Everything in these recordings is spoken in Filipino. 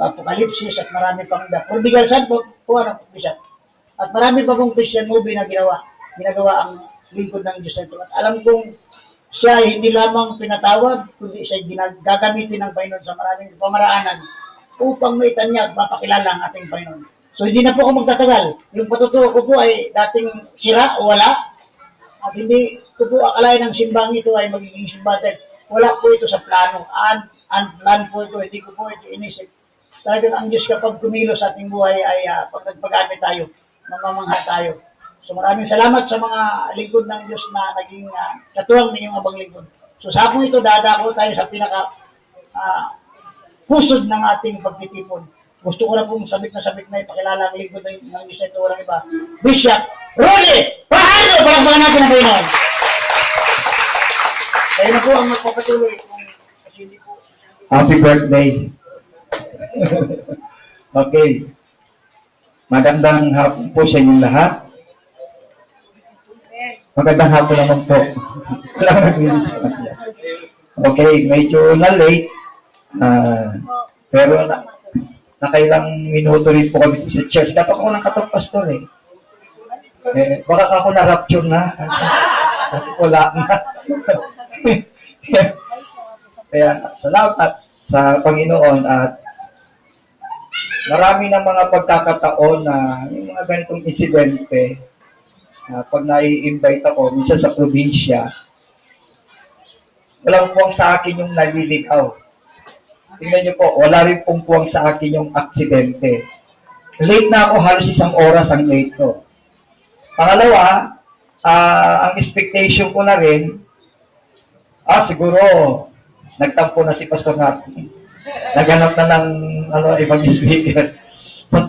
Apocalypse at marami pang Prodigal Son po ano, Bishop. At marami pa pong Christian movie na ginagawa ang lingkod ng Diyos na ito. At alam kong siya ay hindi lamang pinatawad, kundi siya gagamitin ng Panginoon sa maraming pamaraanan upang maitan niya at mapakilala ang ating Panginoon. So hindi na po ako magtatagal. Yung patutuo ko po ay dating sira o wala. At hindi ko po akalain ng simbang ito ay magiging simbatan. Wala po ito sa plano. Unplanned po ito. Hindi ko po ito inisip. Talagang ang Diyos kapag kumilos sa ating buhay ay pag nagpagamit tayo, mamamangha tayo. So maraming salamat sa mga lingkod ng Diyos na naging katuwang ng iyong abang lingkod. So sa hapong ito, dadako tayo sa pinaka pusod ng ating pagtitipon. Gusto ko na pong sabik na ipakilala ang lingkod ng Diyos na ito. Walang iba. Bishop Rudy Fajardo! Palakpakan natin ang Panginoon. Kayo na po ang magpapatuloy. Happy birthday. Okay. Magandang hapon po sa inyong lahat. Magandang hapon naman po. Okay, medyo na-late. Pero nakailang minuto rin po kami sa church. Dapat ako ng katong pastor eh. Baka ako na-rapture na. Wala na. Kaya salamat sa Panginoon at marami ng mga pagkakataon na yung mga ganitong insidente pag nai-invite ako, minsan sa probinsya, walang puwang sa akin yung naliligaw. Tingnan niyo po, wala rin pong puwang sa akin yung aksidente. Late na ako, halos isang oras ang late ko. Pangalawa, ang expectation ko na rin, siguro, nagtampo na si Pastor Martin. Naghanap na ng ibang speaker.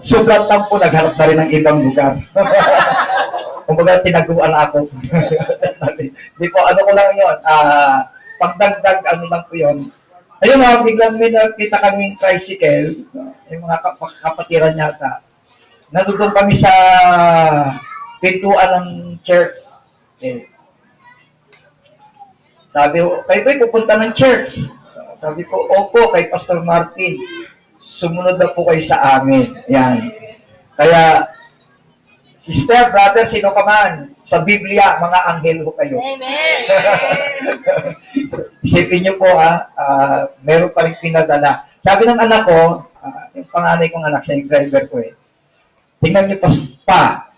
Sobrang tampo, naghanap na rin ng ibang lugar. Kumbaga, tinaguan ako. Di po, ano ko lang yun, pagdagdag, ano lang po yun. Ayun biglang may nakita kaming tricycle, yung mga kapatiran yata. Nandun kami sa pintuan ng church. Sabi ko, kayo pupunta ng church. Sabi ko, opo, kay Pastor Martin. Sumunod na po kayo sa amin. Yan. Kaya, sister, brother, sino ka man, sa Biblia, mga anghel ko kayo. Amen! Isipin niyo po, meron pa rin pinadala. Sabi ng anak ko, yung panganay kong anak, siya yung driver ko eh. Tingnan niyo pa,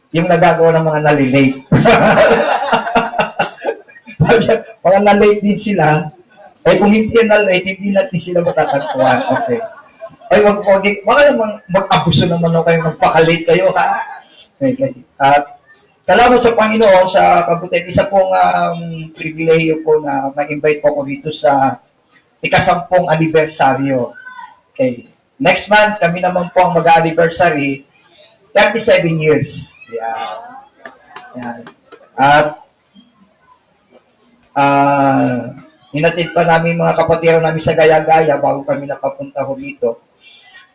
yung nagagawa ng mga nalilate. Mga nalate din sila, ay kung hindi nalate, hindi natin sila matatagpuan. Okay. Ay, baka namang mag-abuso naman kayo, magpakalate kayo, ha? Okay. At salamat sa Panginoon sa kabutihan. Isa pong pribilehiyo po na ma-invite po ko dito sa ika-10 anibersaryo. Okay. Next month, kami naman po ang mag-anniversary, 37 years. Yan. At hinatid pa namin mga kapatiran namin sa Gaya-Gaya bago kami napapunta ho dito.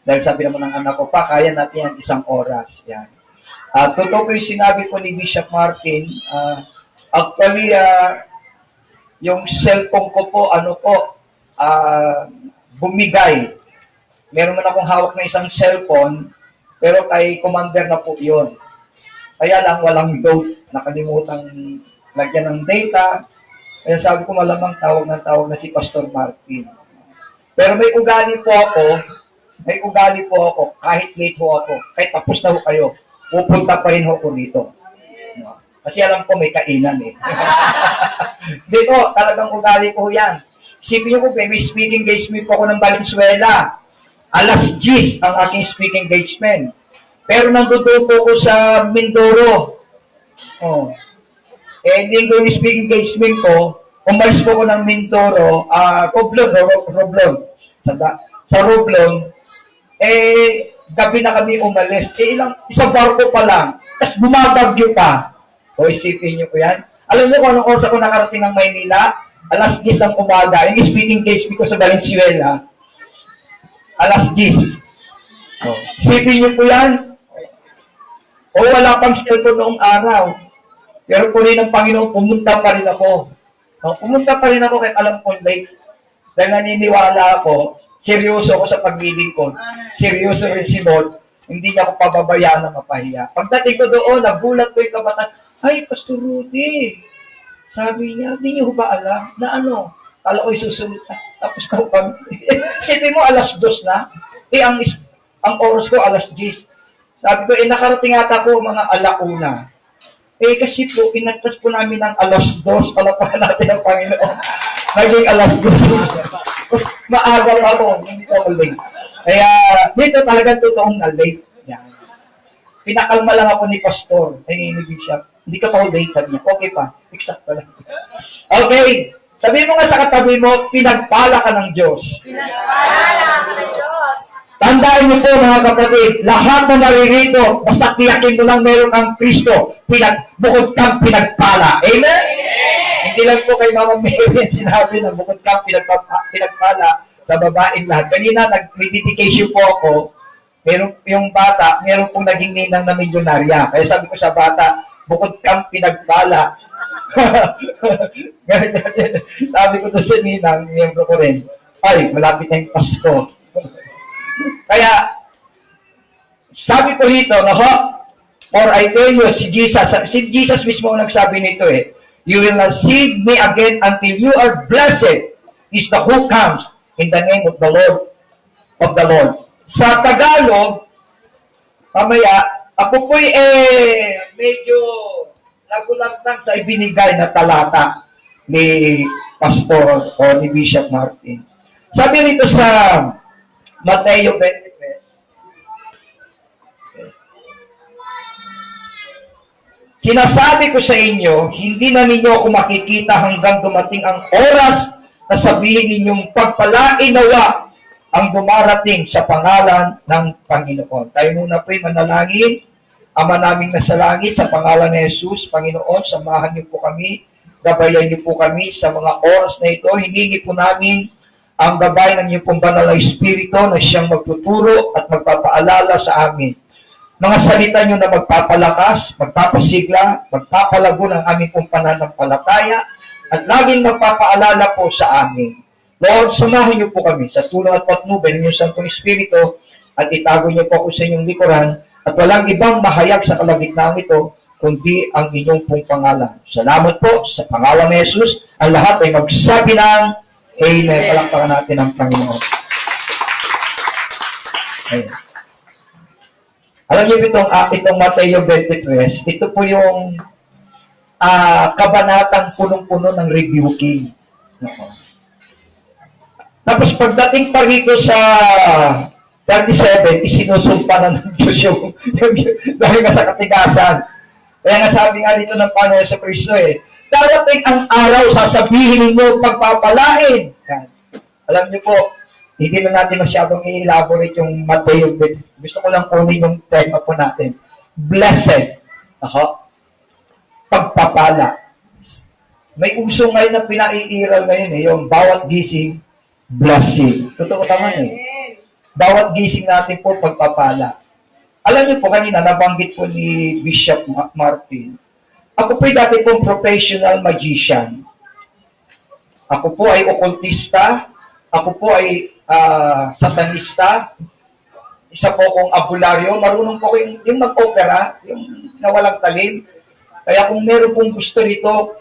Dahil sabi naman ng anak ko, kaya natin yan 1 oras. Yan. Totoo ko yung sinabi ko ni Bishop Martin. Actually, yung cellphone ko po, bumigay. Meron man akong hawak na isang cellphone, pero kay commander na po yun. Kaya lang, walang load. Nakalimutan lagyan ng data. Kaya sabi ko, malamang tawag na si Pastor Martin. Pero may ugali po ako, kahit late ho ako, kahit tapos na ho kayo, pupunta pa rin ako rito. Kasi alam ko may kainan eh. Dito, talagang ugali ko yan. Isipin niyo po, may speaking engagement po ako ng Valenzuela. Alas 10 ang aking speaking engagement. Pero nandoon po ako sa Mindoro. Hindi ko yung speaking engagement ko, umalis po ako ng Mindoro, Roblon. Sa Roblon, gabi na kami umalis. Isang barko pa lang. Tapos bumabagyo pa. Isipin niyo po yan. Alam niyo kung anong oras ako nakarating ng Maynila? Alas 10 ng umaga. Yung speaking engagement ko sa Valenzuela, alas 10. Isipin niyo po yan. Wala pang cellphone noong araw. Pero po rin ng Panginoon, pumunta pa rin ako. Pumunta pa rin ako kahit alam ko late. Dahil naniniwala ako, seryoso ako sa paglilingkod. Seryoso rin si Lord. Hindi niya ako pababayaan na mapahiya. Pagdating ko doon, nagulat ko yung kabataan, ay, Pastor Rudy, sabi niya, hindi niyo ba alam na ano, kala ko'y susunod na. Tapos ka pag, isipin mo, alas 2 na. Ang oras ko, alas 10. Sabi ko, nakarating ata ko mga alauna. Kasi po, inantas po namin ng alas 2, palapakan natin ang Panginoon. Naging alas 2. Maaga pa ako, hindi ko late. Kaya, dito talagang totoong na late. Yan. Pinakalma lang ako ni Pastor, ni Bishop. Hindi ka pa late, sabi niya. Okay pa, exact pa lang. Okay, sabi mo nga sa katabi mo, pinagpala ka ng Diyos. Pinagpala ka ng Diyos. Tandaan niyo po mga kapatid, lahat na naririto, basta tiyakin mo lang meron kang Kristo, bukod kang pinagpala. Amen? Hindi lang po kay Mama Mary sinabi na bukod kang pinagpala sa babaeng lahat. Kanina nag-meditation po ako, meron yung bata, meron pong naging ninang na milyonarya. Kaya sabi ko sa bata, bukod kang pinagpala. Sabi ko doon sa ninang, miyembro ko rin, ay, malapit na yung Pasko. Kaya, sabi po rito, for I tell you, si Jesus mismo ang nagsabi nito you will not see me again until you are blessed is the who comes in the name of the Lord. Sa Tagalog, mamaya, ako po'y medyo nagulantang sa ibinigay na talata ni Pastor o ni Bishop Martin. Sabi rito sa Mateo 23, sinasabi ko sa inyo, hindi na ninyo ako makikita hanggang dumating ang oras na sabihin ninyong pagpalain nawa ang dumarating sa pangalan ng Panginoon. Tayo muna po'y manalangin. Ama naming nasa langit, sa pangalan ni Jesus, Panginoon, samahan niyo po kami, gabayan niyo po kami sa mga oras na ito. Hiningi po namin ang gabay ng iyong pong banal na Espiritu na siyang magtuturo at magpapaalala sa amin. Mga salita niyo na magpapalakas, magpapasigla, magpapalago ng aming pong pananampalataya, at laging magpapaalala po sa amin. Lord, samahan niyo po kami sa tulong at patnubay ng iyong Santong Espiritu at itago niyo po ako sa inyong likuran at walang ibang mahayag sa kalagitnaan ito kundi ang inyong pong pangalan. Salamat po sa pangalan ni Jesus. Ang lahat ay magsabi ng Amen. Palakpakan natin ang Panginoon. Amen. Alam niyo itong Mateo 23, ito po yung kabanatang punong-puno ng rebuking. Tapos pagdating pa rito sa 37, isinusumpa na ng Diyos yung dahil nga sa katigasan. Kaya nga sabi nga dito ng Panginoon sa Kristo darating ang araw, sasabihin ninyo pagpapalain. Yan. Alam niyo po, hindi na natin masyadong i-elaborate yung Mateo. Gusto ko lang kunin yung tema po natin. Blessed. Pagpapala. May uso ngayon na pinaiiral ngayon yung bawat gising, blessing. Totoo naman Bawat gising natin po, pagpapala. Alam niyo po, kanina nabanggit po ni Bishop Martin, ako po'y dati pong professional magician. Ako po ay okultista. Ako po ay satanista. Isa po akong abularyo. Marunong po ko yung mag-opera, yung nawalang talim. Kaya kung meron pong gusto rito,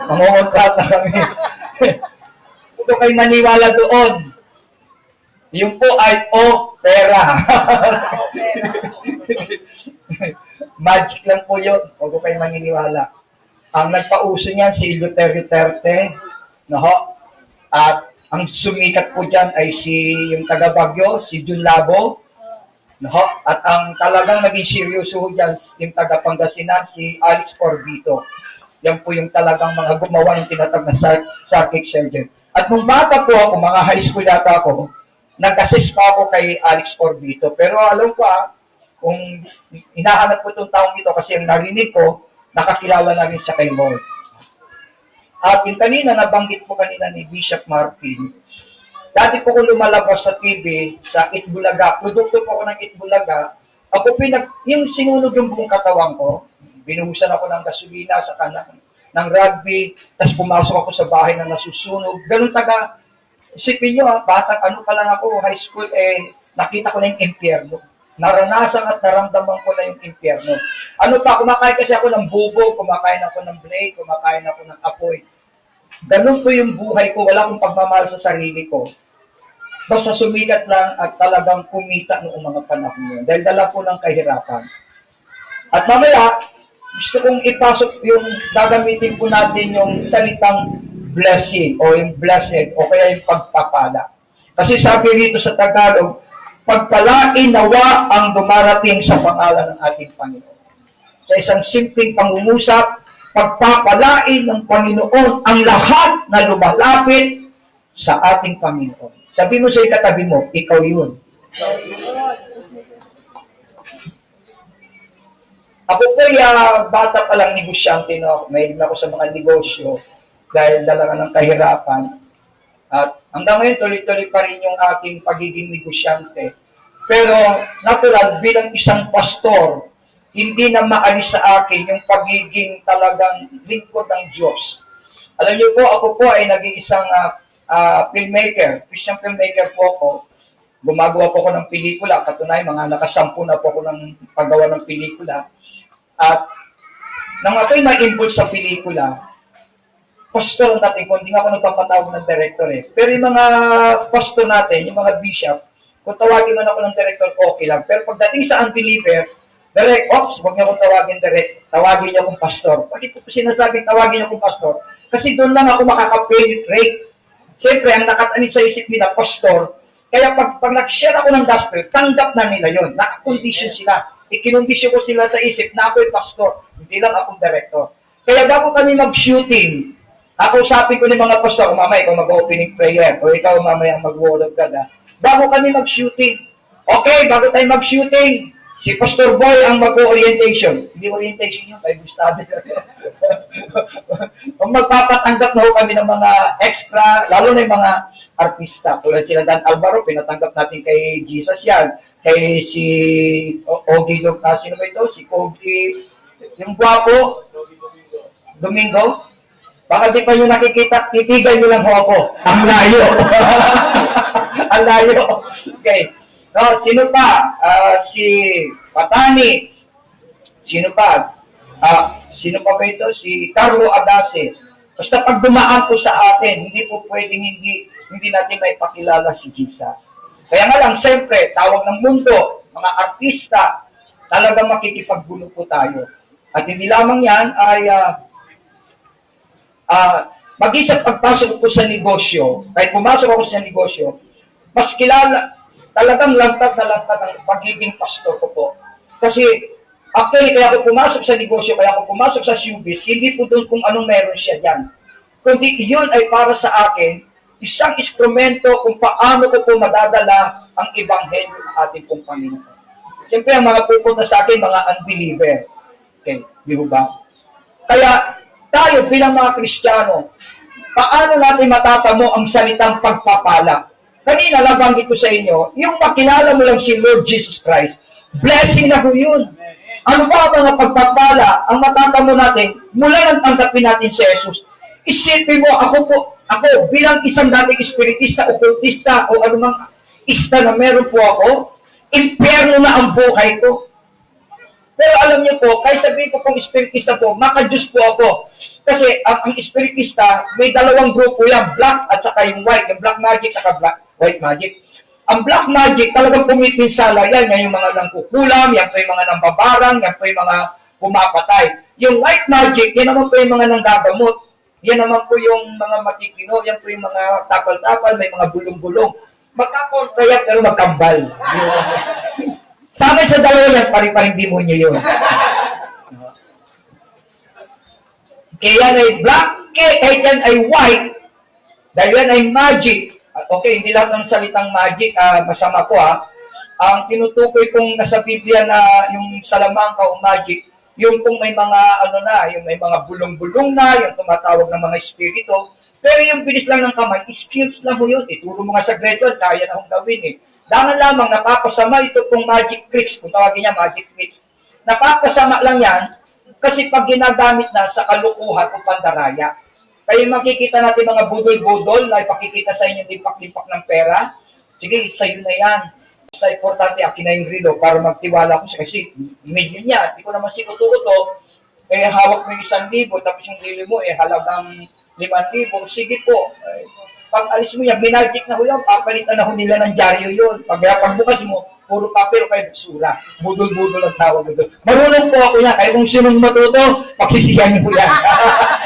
mangongontrata kami. Kung kayo maniwala doon, yung po ay opera. Magic lang po yun. Huwag ko kayo maniniwala. Ang nagpauso niyan si Duterte, at ang sumikat po dyan ay yung taga Baguio, si Jun Labo, at ang talagang naging seryoso dyan, yung taga Pangasinan, si Alex Corbito. Yan po yung talagang mga gumawa ng tinatag na psychic surgeon. At nung bata po ako, mga high school yata ako, nag-assist pa ako kay Alex Corbito. Pero alam ko kung hinahanap ko itong taong ito kasi ang narinig ko, nakakilala na rin siya kay Lord. At yung kanina, nabanggit po kanina ni Bishop Martin, dati po ko lumalabas sa TV, sa Itbulaga, produkto po ako ng Itbulaga, ako yung sinunog yung buong katawan ko, binuhusan ako ng gasolina sa kanan ng rugby, tapos pumasok ako sa bahay na nasusunog, ganun taga Isipin nyo, batang ano pa lang ako, high school, nakita ko na yung impyerno. Naranasan at naramdaman ko na yung impyerno. Ano pa, kumakain kasi ako ng bubo, kumakain ako ng blade, kumakain ako ng apoy. Ganun po yung buhay ko, wala akong pagmamahal sa sarili ko. Basta sumikat lang at talagang kumita noong mga panahon yun. Dahil dala po ng kahirapan. At mamaya, gusto kong ipasok yung gagamitin po natin yung salitang blessing o yung blessed o kaya yung pagpapala. Kasi sabi rito sa Tagalog, pagpalain nawa ang dumarating sa pangalan ng ating Panginoon. Sa isang simpleng pangungusap, pagpapalain ng Panginoon ang lahat na lumalapit sa ating Panginoon. Sabi mo sa ikatabi mo, ikaw yun. Ako po bata pa lang negosyante, no? Mahilig ako sa mga negosyo dahil dala ng kahirapan. At hanggang ngayon, tuloy-tuloy pa rin yung aking pagiging negosyante. Pero natural, bilang isang pastor, hindi na maalis sa akin yung pagiging talagang lingkod ng Diyos. Alam niyo po, ako po ay naging isang filmmaker, Christian filmmaker po ako. Gumagawa po ako ng pelikula, katunayan, mga nakasampu na po ako ng paggawa ng pelikula. At nang ako'y ma-involve sa pelikula, pastor natin, kung hindi nga ako nagpapatawag ng director Pero yung mga pastor natin, yung mga bishop, kung tawagin man ako ng director, okay lang. Pero pagdating sa unbeliever, direct, huwag niyo akong tawagin direct, tawagin niyo akong pastor. Bakit ko sinasabing tawagin niyo akong pastor? Kasi doon lang ako makaka-penetrate. Siyempre, ang nakatanib sa isip nila, pastor. Kaya pag nag-share ako ng gospel, tanggap na nila yun. Naka-condition sila. Ikinondisyon ko sila sa isip na ako'y pastor, hindi lang akong director. Kaya bago kami mag-shooting, nakausapin ko ni mga pastor, mamaya ikaw mag-opening prayer, o ikaw mamaya mag-word of God. Bago kami mag-shooting, okay, bago tayo mag-shooting, si Pastor Boy ang mag-orientation. Hindi orientation yun, Bible study. Kung magpapatanggap na ho kami ng mga extra, lalo na yung mga artista, tulad sila Dan Alvaro, pinatanggap natin kay Jesus yan. Kay si Ogie, sino ba ito? Si Kogi, yung gwapo, Domingo. Baka di pa nyo nakikita, titigan nyo lang ho ako. Ang layo. Ang layo. Okay. No, sino pa? Si Patani. Sino pa? Sino pa ba ito? Si Carlo Adase. Basta pag dumaan po sa atin, hindi po pwedeng hindi natin may pakilala si Jesus. Kaya nga lang, siyempre, tawag ng mundo, mga artista, talagang makikipaggulo po tayo. At hindi lamang yan ay mag-isang pagpasok ko sa negosyo, kahit pumasok ako sa negosyo, mas kilala, talagang lantad na lantad ang pagiging pastor ko po. Kasi, actually, kaya ako pumasok sa negosyo, kaya ako pumasok sa showbiz, hindi po doon kung anong meron siya dyan. Kundi iyon ay para sa akin, isang instrumento kung paano ko po madadala ang ebanghelyo ng ating pong Panginoon. Siyempre, ang mga pupunta sa akin, mga unbeliever. Okay, di ba? Kaya, tayo bilang mga Kristiyano, paano natin matatamo ang salitang pagpapala? Kanina, nabanggit ko sa inyo, yung makilala mo lang si Lord Jesus Christ, blessing na po yun. Ano ba ang mga pagpapala ang matatamo natin mula nang tanggapin natin si Jesus? Isipin mo, ako bilang isang dating espiritista, okultista, o anumang ista na meron po ako, impyerno na ang buhay ko. Pero alam niyo po, kahit sabihin ko pong espiritista po, maka-Diyos po ako. Kasi ang espiritista, may dalawang grupo yan, black at saka yung white. Yung black magic saka white magic. Ang black magic, talagang pumipinsala yan. Yan yung mga nangkukulam, yan po yung mga nambabarang, yan po yung mga pumapatay. Yung white magic, yan naman po yung mga nanggagamot. Yan naman po yung mga matitino, yan po yung mga tapal-tapal, may mga bulong-bulong. Magkakontra yan, pero magkambal. Sa akin sa dalawa yan, pari-paring demonyo yun. Kaya yan ay black, kahit yan ay white, dahil yan ay magic. Okay, hindi lahat ng salitang magic, masama ko Ang tinutukoy kong nasa Biblia na yung salamangka o magic, yung kung may mga yung may mga bulong-bulong na, yung tumatawag ng mga espiritu. Pero yung bilis lang ng kamay, skills lang mo yun. Ituro mo nga sa grade 1, kaya na akong gawin Dangan lamang napapasama ito pong magic tricks, kung tawagin niya magic tricks. Napapasama lang yan kasi pag ginagamit na sa kalukuhan o pandaraya. Kayo makikita natin mga budol-budol na ipakikita sa inyo limpak-limpak ng pera. Sige, sa'yo na yan. Basta importante, akin na yung relo para magtiwala ko kasi million niya. Hindi ko naman sikuto-kuto. Eh, hawak mo yung 1,000, tapos yung relo mo, halagang 5,000. Sige po. Pag alis mo yan, binaltik na ho yan, papalitan na ho nila ng dyaryo yun. Pagbukas mo, puro papel o kayo sura. Budol-budol ang tawag doon. Marunong po ako yan. Kaya kung sinong matuto, pagsisiyan niyo po yan.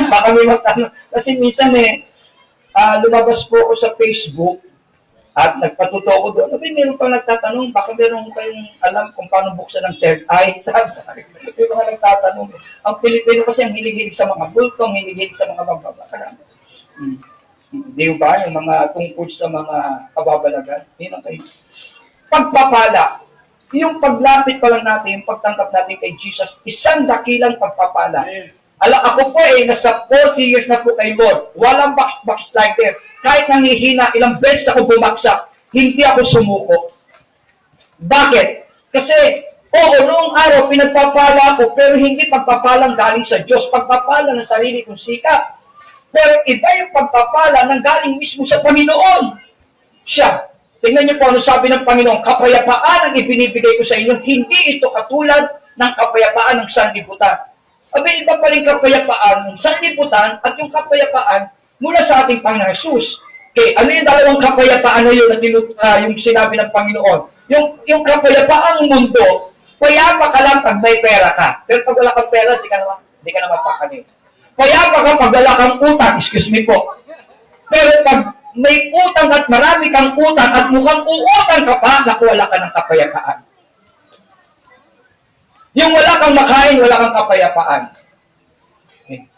Baka may magtanong. Kasi minsan lumabas po ako sa Facebook at nagpatuto ko doon. Sabi, meron pang nagtatanong, baka meron kayong alam kung paano buksan ng third eye. Sabi sa akin, may mga nagtatanong. Ang Pilipino kasi ang hilig-hilig sa mga bultong, hilig-hilig sa mga bababakaran. Di ba? Yung mga tungkol sa mga kababalagan. Yun ang kayo. Pagpapala. Yung paglapit pa lang natin, yung pagtanggap natin kay Jesus, isang dakilang pagpapala. Ako po nasa 40 years na po kay Lord. Walang backslider. Kahit nangihina, ilang beses ako bumaksak, hindi ako sumuko. Bakit? Kasi, noong araw, pinagpapala ko, pero hindi pagpapalang galing sa Diyos. Pagpapala ng sarili kong sikap. Pero iba yung pagpapala ng galing mismo sa Panginoon. Siya. Tingnan niyo po ano sabi ng Panginoon, kapayapaan ang ibinibigay ko sa inyo, hindi ito katulad ng kapayapaan ng sanlibutan. Abi, iba pa rin kapayapaan ng sanlibutan at yung kapayapaan mula sa ating Panginoon Jesus. Okay, ano yung dalawang kapayapaan na yun na yung sinabi ng Panginoon? Yung kapayapaan ng mundo, payapa ka lang pag may pera ka. Pero pag wala kang pera, di ka naman pakanin. Payapa ka pag wala kang utang, excuse me po. Pero pag may utang at marami kang utang at mukhang uutang ka pa, naku, wala ka ng kapayapaan. Yung wala kang makain, wala kang kapayapaan. Okay.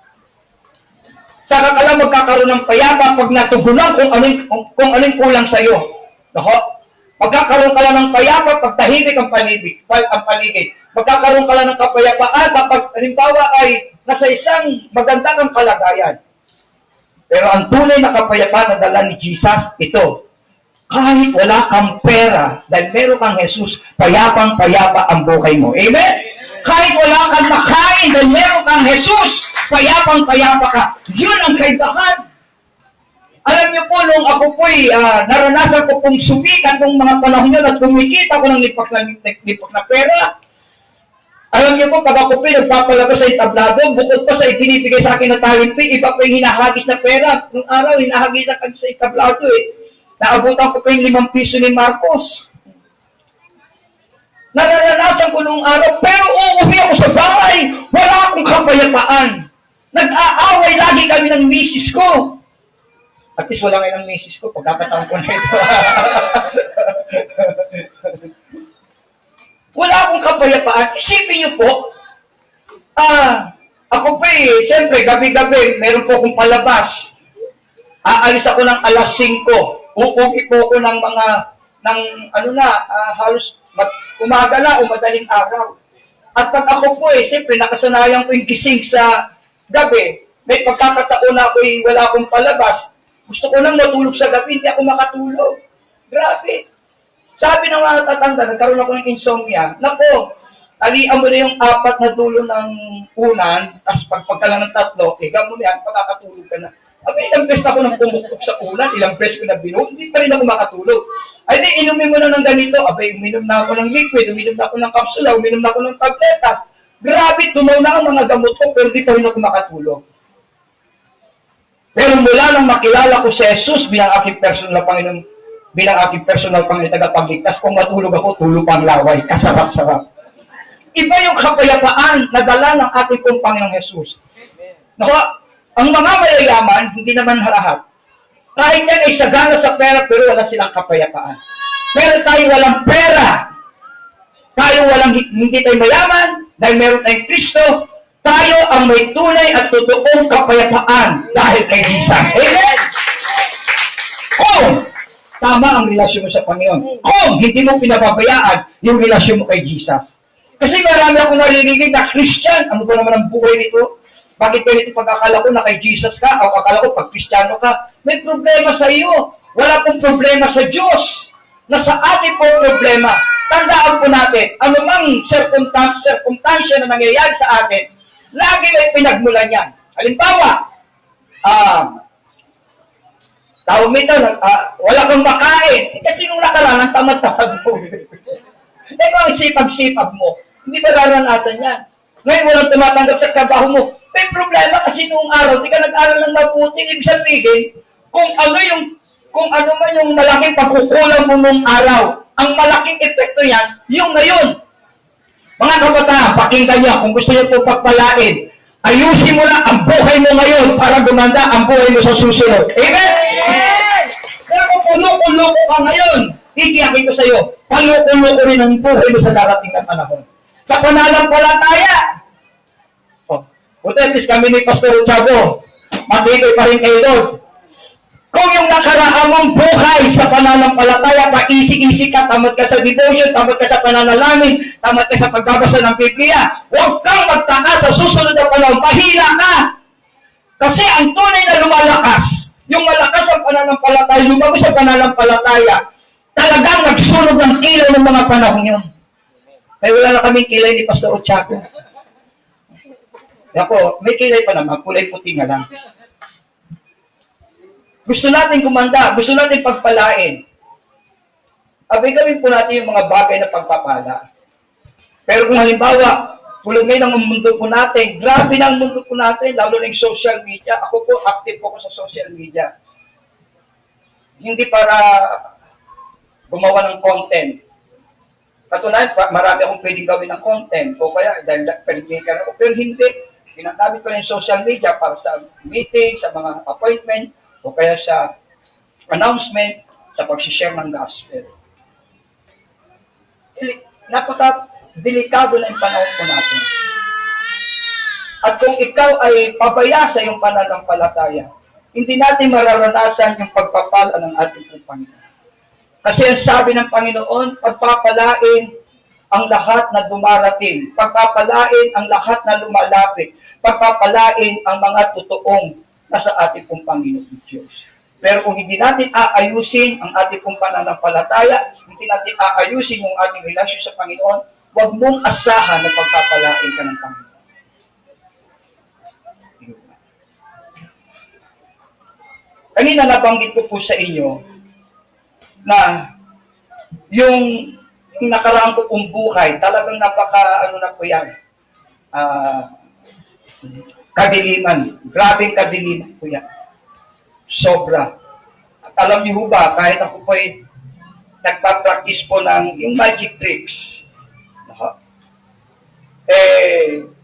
Saka ka lang magkakaroon ng payapa pag natugunan kung anong kulang sa'yo. Nako? Magkakaroon ka lang ng payapa pag tahimik ang paligid. Magkakaroon ka lang ng kapayapaan kapag halimbawa ay nasa isang maganda kang kalagayan. Pero ang tunay na kapayapaan na dala ni Jesus, ito. Kahit wala kang pera, dahil meron kang Jesus, payapang-payapa ang buhay mo. Amen? Kahit wala kang makain, dahil meron kang Jesus, payapang-payapa ka. Yun ang kaibahan. Alam niyo po, nung ako po'y naranasan ko pong sumikat nung mga panahon yun at kumikita ko ng lipak na pera, alam niyo po, pag ako po'y nagpapalabas sa entablado, bukod pa sa ibinibigay sa akin na talimpi, iba pa yung hinahagis na pera. Nung araw, hinahagis na kami sa entablado Naabutan ko pa yung 5 piso ni Marcos. Nararanasan ko nung araw, pero uuwi ako sa bahay. Wala akong kapayapaan. Nag-aaway lagi kami ng misis ko. At least wala ngayon ng misis ko, pagkakataon ko na ito. Wala akong kapayapaan. Isipin niyo po, ako pa siyempre, gabi-gabi, meron po akong palabas. Aalis ako ng alas 5. Uuwi po ako ng halos umaga na o madaling araw. At pag ako po siyempre, nakasanayan ko yung gising sa gabi. May pagkakataon na wala akong palabas. Gusto ko nang matulog sa gabi, hindi ako makatulog. Grabe. Sabi ng mga tatanda, nagkaroon ako ng insomnia. Nako, alian mo na yung 4 na dulo ng unan, tapos pagka lang ng 3, gamo na yan, pagkakatulog ka na. Abi, ilang beses ako nang pumuktok sa ulan, ilang beses ko na binuhog, hindi pa rin ako makatulog. Ay, di, inumin mo na ng ganito. Abay, uminom na ako ng liquid, uminom na ako ng kapsula, uminom na ako ng tabletas. Grabe, tumaw na ang mga gamot ko, pero di pa rin ako makatulog. Pero mula nang makilala ko si Jesus bilang aking personal Panginoon, bilang aking personal Panginoon tagapagligtas, kung matulog ako, tulog pang laway, kasarap-sarap. Iba yung kapayapaan na dala ng ating pong Panginoong Jesus. Naku, ang mga mayayaman, hindi naman lahat. Kahit yan ay sagana sa pera, pero wala silang kapayapaan. Pero tayo walang pera. Hindi tayo mayaman, dahil meron tayong Kristo, tayo ang may tunay at totoong kapayapaan dahil kay Jesus. Amen? Kung tama ang relasyon mo sa Panginoon. Kung hindi mo pinababayaan yung relasyon mo kay Jesus. Kasi marami akong naririnig na Christian, ano ba naman ang buhay nito? Bakit ganito pag-akala ko na kay Jesus ka, o akala ko pag Kristiyano ka, may problema sa iyo. Wala pong problema sa Diyos. Nasa ating pong problema. Tandaan po natin, anumang circumstansya na nangyayari sa atin, lagi may pinagmulan yan. Halimbawa, tawag nito, wala kang makain. Kasi nung nakaraan, tamad-tamad mo. Kung ang sipag-sipag mo, hindi ba naranasan yan? Ngayon walang tumatanggap sa trabaho mo. May problema kasi noong araw, di ka nag-aral ng mabuti. Ibig sabihin, kung ano man yung malaking pagkukulang mo noong araw, ang malaking epekto yan, yung ngayon. Mga kabataan, pakinggan niyo, kung gusto niyo po pagpalain, ayusin mo na ang buhay mo ngayon para gumanda ang buhay mo sa susunod. Amen? Amen! Pero kung pulo-pulo ka ngayon, ikiyakin ko sa iyo, paluko-luko rin ang buhay mo sa darating na panahon. Sa pananampalataya. Buti at least kami ni Pastor Chago, matibay pa rin kay Lord. Kung yung nakaraan mong buhay sa pananampalataya, paisi-isi ka, tamad ka sa devotion, tamad ka sa pananalangin, tamad ka sa pagbabasa ng Biblia, huwag kang magtaka sa susunod na panahon, pahila ka. Kasi ang tunay na lumalakas, yung malakas ang pananampalataya, lumago sa pananampalataya, talagang nagsunod ng kilay ng mga panahon yun. May wala na kaming kilay ni Pastor Ochaco. Ako, may kilay pa naman, kulay puti na lang. Gusto natin kumanda, gusto natin pagpalain. Abay gawin po natin yung mga bagay na pagpapala. Pero kung halimbawa, tulad ngayon ang mundo po natin, grabe na ang mundo po natin, lalo na yung social media. Ako po, active po ako sa social media. Hindi para gumawa ng content. Katunayan, marami akong pwedeng gawin ng content. O kaya, dahil filmmaker ako. Pero hindi. Pinagamit ko lang yung social media para sa meeting, sa mga appointment, o kaya sa announcement, sa pag-share ng gospel. Napaka-delikado na yung panahon po natin. At kung ikaw ay pabaya sa iyong pananampalataya, hindi natin mararanasan yung pagpapala ng ating Panginoon. Kasi ang sabi ng Panginoon, pagpapalain ang lahat na dumarating, pagpapalain ang lahat na lumalapit, pagpapalain ang mga totoong nasa ating pong Panginoon Diyos. Pero kung hindi natin aayusin ang ating pong pananampalataya, hindi natin aayusin yung ating relasyon sa Panginoon, huwag mong asahan na pagpapalain ka ng Panginoon. Kanina nabanggit ko po sa inyo na yung nakaraan ko pong buhay, talagang ano na po yan, kadiliman. Grabing kadiliman po yan. Sobra. At alam niyo ba, kahit ako po ay nagpa-practice po ng yung magic tricks,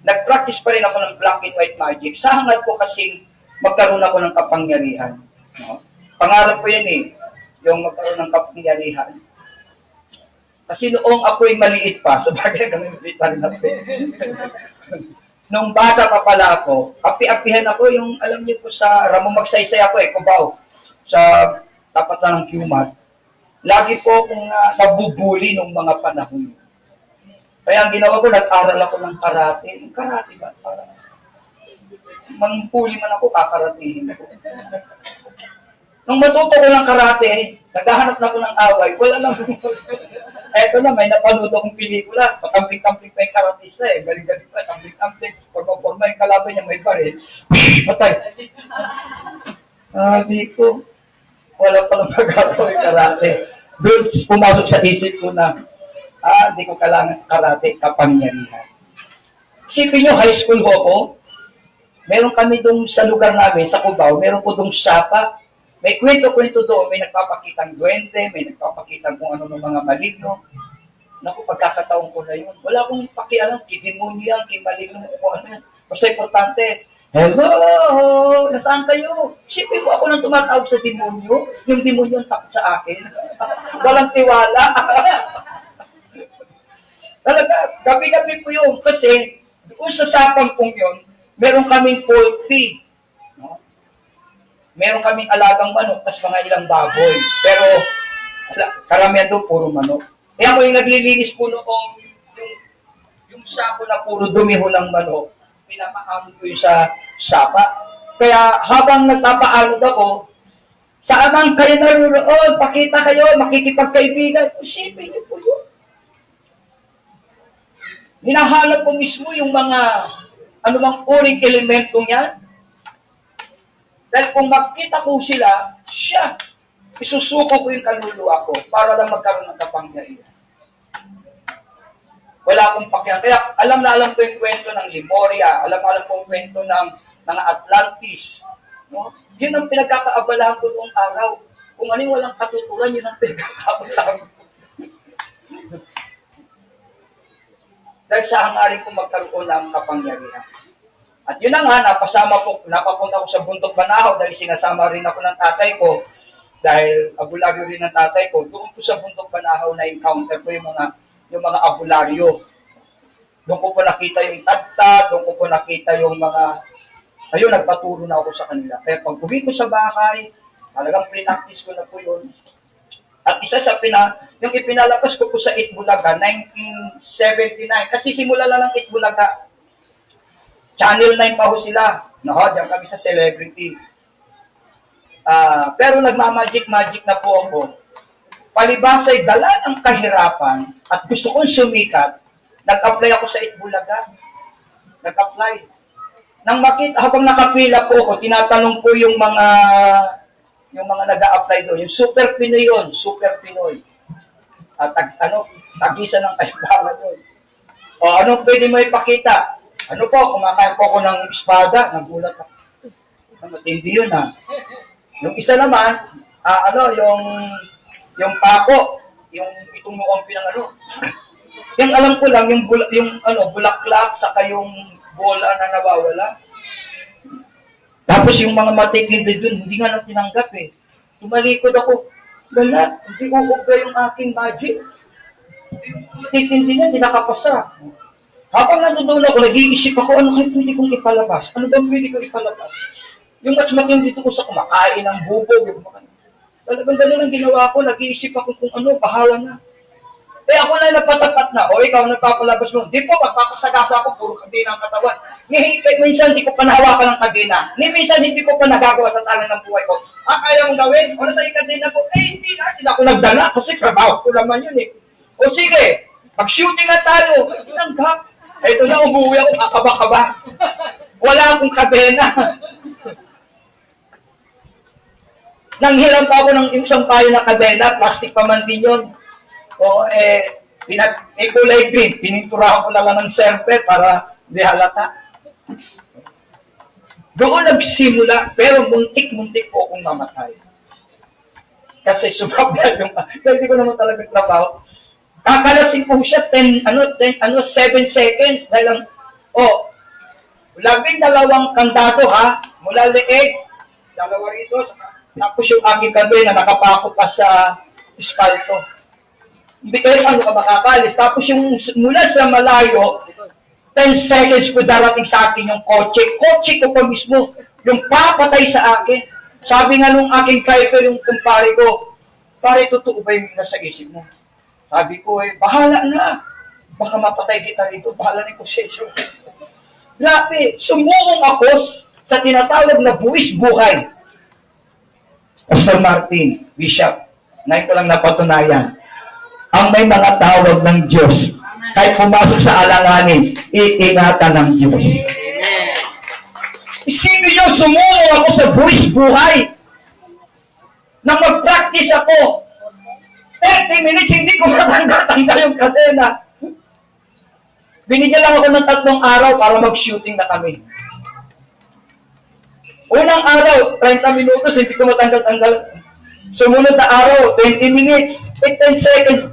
nag-practice pa rin ako ng black and white magic. Sa hangad ko kasing magkaroon ako ng kapangyarihan. Pangarap ko yan yung magkaroon ng kapangyarihan. Kasi noong ako'y maliit pa, so bagay kami maliit pa rin ako. Nung bata pa pala ako, api-apihan ako yung, alam niyo po sa Ramon Magsaysay ako Cubao, sa tapat lang ng Qmat. Lagi po akong nabubuli nung mga panahon. Kaya ang ginawa ko, nag-aral ako ng karate. Yung karate ba? Para mangpuli man ako, kakaratihin ako. Nung matuto ko ng karate, naghahanap na ako ng away. Wala na. Eto na, may napanood akong pelikula. Pakamping-kamping pa yung karatista Galing-galing pa, kamping-kamping. Forma-forma yung kalaban niya, may baril. Patay. Sabi ko, wala palang magagawa yung karate. Doon pumasok sa isip ko na, hindi ko kailangan karate, kapangyarihan. Isipin nyo, high school ho ako. Meron kami doon sa lugar namin, sa Cubao, meron po doon sapa. May kwento-kwento doon, may nagpapakitang duwende, may nagpapakitang kung ano ng mga maligno. Naku, pagkakataon ko na yun. Wala akong pakialam, kidemonyo yan, kimaligno, kung ano yan. Basta importante, hello, nasaan kayo? Sipin mo ako nang tumatawag sa demonyo, yung demonyo ang takot sa akin. Walang tiwala. Talaga, gabi-gabi po yun. Kasi, kung sa sapang pong yun, meron kaming poultry. Meron kaming alagang manok, tas mga ilang baboy. Pero, karamihan doon, puro manok. Kaya ako yung naglilinis po noong yung sako na puro dumiho ng manok, pinapaamon ko yung sa sapa. Kaya habang nagpapaamon ako, saan man kayo naruroon, pakita kayo, makikipagkaibigan, usipin niyo po yun. Hinahanap ko mismo yung mga anumang uring elementong yan. Dahil kung makita ko sila, siya, isusuko ko yung kaluluwa ko para lang magkaroon ng kapangyarihan. Wala akong pakialam. Kaya alam na alam ko yung kwento ng Lemuria, alam ko yung kwento ng Atlantis. No? Yun ang pinagkakaabalahan ko noong araw. Kung ano yung walang katuturan, yun ang pinagkakaabalahan ko. Dahil sa hangarin ko magkaroon ng kapangyarihan. At yun na nga, napapunta ko sa Bundok Banahaw dahil sinasama rin ako ng tatay ko. Dahil abularyo rin ng tatay ko. Doon ko sa Bundok Banahaw na encounter ko yung mga abularyo. Doon ko po nakita yung tagta, doon ko po nakita yung mga, ayun, nagpaturo na ako sa kanila. Kaya pag uwi ko sa bahay, talagang pre-practice ko na po yun. At isa sa yung ipinalabas ko po sa Itbulaga, 1979, kasi simula lang ng Itbulaga, Channel 9 pa ho sila. No, diyan kami sa celebrity. Pero nagmamagic-magic na po ako. Palibasay dala ng kahirapan at gusto kong sumikat, nag-apply ako sa Itbulaga. Nag-apply. Nang makita, habang nakapila po ako, tinatanong ko yung mga nag-a-apply doon. Yung Super Pinoy yun, Super Pinoy. At tagisa ng kailangan yun. O, anong pwede mo ipakita? Ano po, kumakain po ako ng espada, nagulat ako. Matindi yun ha. Yung isa naman, yung pako, yung itong mukhang pinang yung alam ko lang, yung bulaklak, saka yung bola na nawawala. Tapos yung mga matitindi dun, hindi nga na tinanggap eh. Tumalikod ako, wala, hindi uubra yung aking magic. Matitindi niya, hindi nakapasa. Habang nandoon ako, nag-iisip ako, ano kayo pwede kong ipalabas? Ano ba pwede kong ipalabas? Yung mas matindi ko sa kumakain ng bubog. Talagang gano'n ang ginawa ko, nag-iisip ako kung ano, bahala na. Eh ako na napatapat na, o ikaw nagpapalabas mo, di po, magpapasagasa ako, puro kadina ang katawan. Minsan hindi ko pa nahawakan ng kadina. Minsan hindi ko pa nagagawa sa talan ng buhay ko. Kaya mong gawin? O nasa ikadina po, hindi na, sila ako nagdala, kasi trabaho ko naman yun eh. O sige, pag-shooting na tayo, tinanggap. Ito na, umuwi ako, kakaba-kaba. Wala akong kadena. Nanghiram pa ako ng isang payo na kadena, plastic pa man din yun. O, kulay green, pininturahan ko lang ng server para di halata. Doon nagsimula, pero muntik-muntik po akong mamatay. Kasi sumabla yung, hindi ko naman talaga trabaho. Kakalasin po siya 7 seconds dahil lang, 12 kandado ha, mula leeg, dalawa rito, tapos yung aking kadena nakapako pa sa espalto. Hindi kayo paano ka makakalis. Tapos yung mula sa malayo, 10 seconds ko darating sa akin yung kotse. Kotse ko pa mismo, yung papatay sa akin. Sabi nga nung aking driver, yung kumpare ko, pare, totoo ba yung nasa isip mo? Sabi ko, bahala na. Baka mapatay kita rito. Bahala na yung posesyon. Grabe, sumulong ako sa tinatawag na buwis buhay. Pastor Martin, Bishop, ngayon ko lang napatunayan. Ang may mga tawag ng Diyos, kahit pumasok sa alanganin, iingatan ng Diyos. Isipin nyo, sumulong ako sa buwis buhay. Nang mag-practice ako, 30 minutes, hindi ko matanggal yung kadena. Binigyan lang ako ng 3 araw para mag-shooting na kami. Unang araw, 30 minutos, hindi ko matanggal-tanggal. Sumunod na araw, 20 minutes, 10 seconds.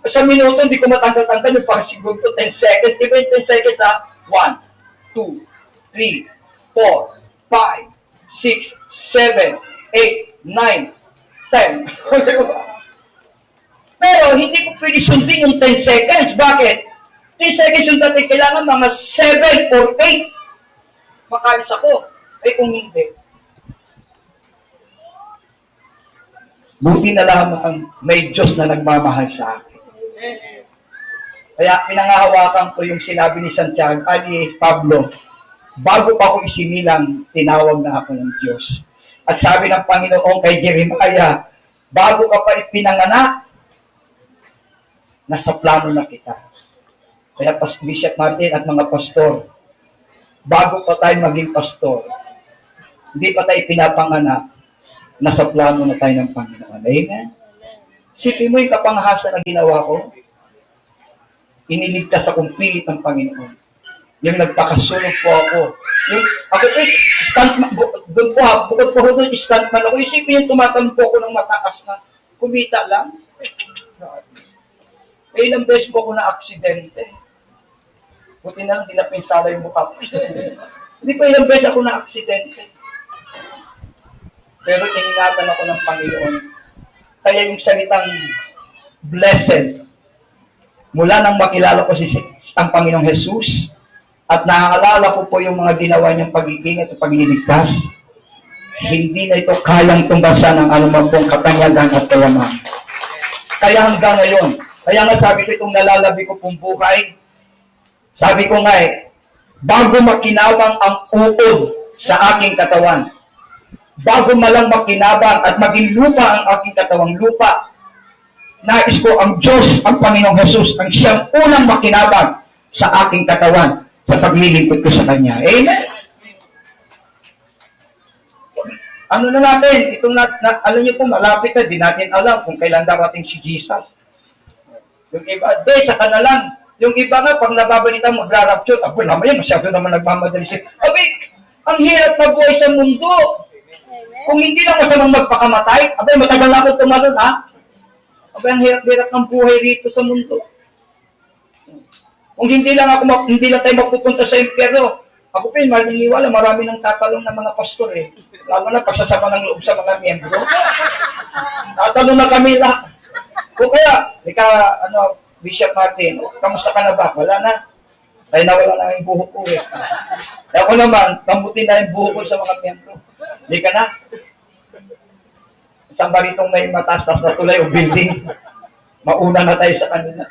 Sa minuto, hindi ko matanggal-tanggal yung pang segundo, 10 seconds. Even 10 seconds ha, 1, 2, 3, 4, 5, 6, 7, 8, 9, 10. Pero hindi ko pwede sundin yung 10 seconds. Bakit? 10 seconds yung dati, kailangan mga 7 or 8. Makalis ako. Kung hindi. Buti na lamang may Diyos na nagmamahal sa akin. Kaya pinangahawakan ko yung sinabi ni Santiago, ni Pablo, bago pa ako isinilang, tinawag na ako ng Diyos. At sabi ng Panginoon kay Jeremiah, bago ka pa ipinanganak, nasa plano na kita. Kaya Bishop Martin at mga pastor, bago pa tayo maging pastor, hindi pa tayo pinapanganak, nasa plano na tayo ng Panginoon. Amen? Sipin mo yung kapangahasan na ginawa ko, iniligtas akong pilit ng Panginoon. Yung nagpakasunod po ako. Yung, ako po, stuntman, doon po ha, bukod po doon, stuntman ako. Isipin yung tumatalon po ako ng mataas na kumita lang. Eh, ilang beses po ako na aksidente. Buti na lang, di na pinsala yung mukha ko. Hindi pa ilang beses ako na aksidente. Pero iningatan ako ng Panginoon. Kaya yung salitang blessed, mula nang makilala ko ang Panginoong Jesus, at naaalala ko po yung mga ginawa niyang pagiging at pagliligtas, hindi na ito kayang tumbasan ng anumang pong katanyagan at kayaman. Kaya hanggang ngayon, kaya nga sabi ko itong nalalabi ko pong buhay, sabi ko nga bago makinabang ang uod sa aking katawan, bago malang makinabang at maging lupa ang aking katawang lupa, nais ko ang Diyos, ang Panginoong Jesus, ang siyang unang makinabang sa aking katawan sa paglilingkod ko sa Kanya. Amen? Ano na natin? Itong alam niyo po, malapit na, di natin alam kung kailan darating si Jesus. Yung iba, saka na lang. Yung iba nga, pag nababalita mo, magra-rapture, ako naman yan, masyado naman nagmamadali siya. Abi, ang hirap na buhay sa mundo. Kung hindi lang masamang magpakamatay, abay, matagal na ako tumalon, ha? Abay, ang hirap-hirap ng buhay rito sa mundo. Kung hindi lang tayo mapupunta sa impyerno, ako pa maniniwala, marami nang tatalong ng mga pastor Lalo na pagsasama ng loob sa mga miyembro. Tatalong na kami lahat. O kaya, Bishop Martin, kamusta ka na ba? Wala na. Tayo nawala na yung buhok ko Ako naman, kambutin na yung buhok ko sa mga miyembro. Hindi ka na. Isang baritong may mataas-tas na tulay o building. Mauna na tayo sa kanila.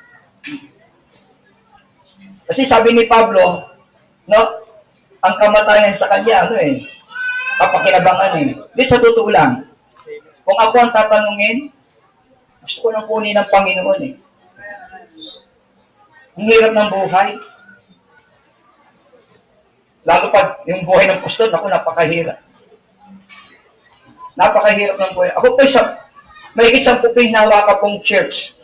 Kasi sabi ni Pablo, ang kamatayan sa kanya, kapakinabangan Di sa totoo lang, kung ako ang tatanungin, gusto ko nang kunin ng Panginoon Ang hirap ng buhay. Lalo pa yung buhay ng pastor, napakahirap. Napakahirap ng buhay. Ako po may isang po hinawakan pong church.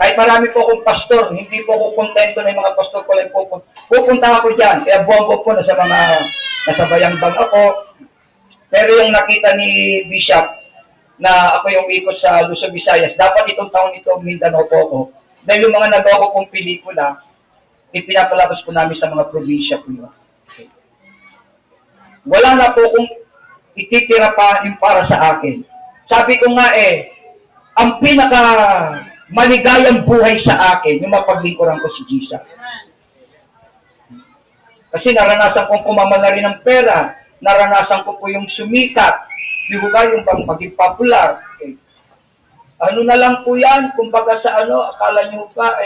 Kahit marami po akong pastor, hindi po ako kontento na yung mga pastor ko lang po. Pupunta ako dyan. Kaya buwan po nasa bayang bang ako. Pero yung nakita ni Bishop na ako yung ikot sa Luzon, Visayas, dapat itong taon ito, Mindanao po ako. Dahil yung mga nagawa ko pong pelikula, ipinapalabas po namin sa mga probinsya po. Okay. Wala na po kung ititira pa yung para sa akin. Sabi ko nga ang pinaka maligayang buhay sa akin, yung mapaglingkuran ko si Jesus. Kasi naranasan kong kumamal na rin ng pera, naranasan ko po yung sumikat, yung bang maging popular. Okay. Ano na lang po yan, kumbaga sa akala nyo pa,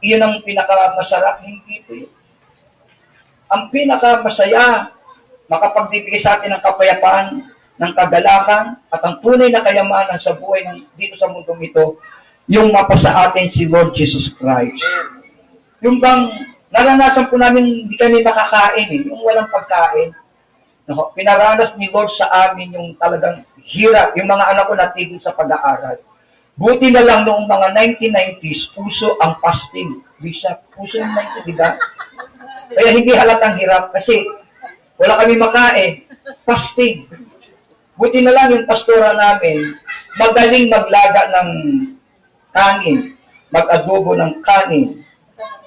yun ang pinakamasarap, hindi po yun. Ang pinakamasaya, makapagbibigay sa atin ng kapayapaan, ng kagalakan at ang tunay na kayamanan sa buhay dito sa mundong ito, yung mapasa atin si Lord Jesus Christ. Yung bang naranasan po namin hindi kami makakain yung walang pagkain. Pinaranas ni Lord sa amin yung talagang hirap, yung mga anak ko natigil sa pag-aaral. Buti na lang noong mga 1990s, puso ang fasting. Bishop, puso yung 90, di ba? Kaya hindi halatang hirap kasi wala kami makain. Fasting. Buti na lang yung pastora namin, magaling maglaga ng kanin, mag-adobo ng kanin,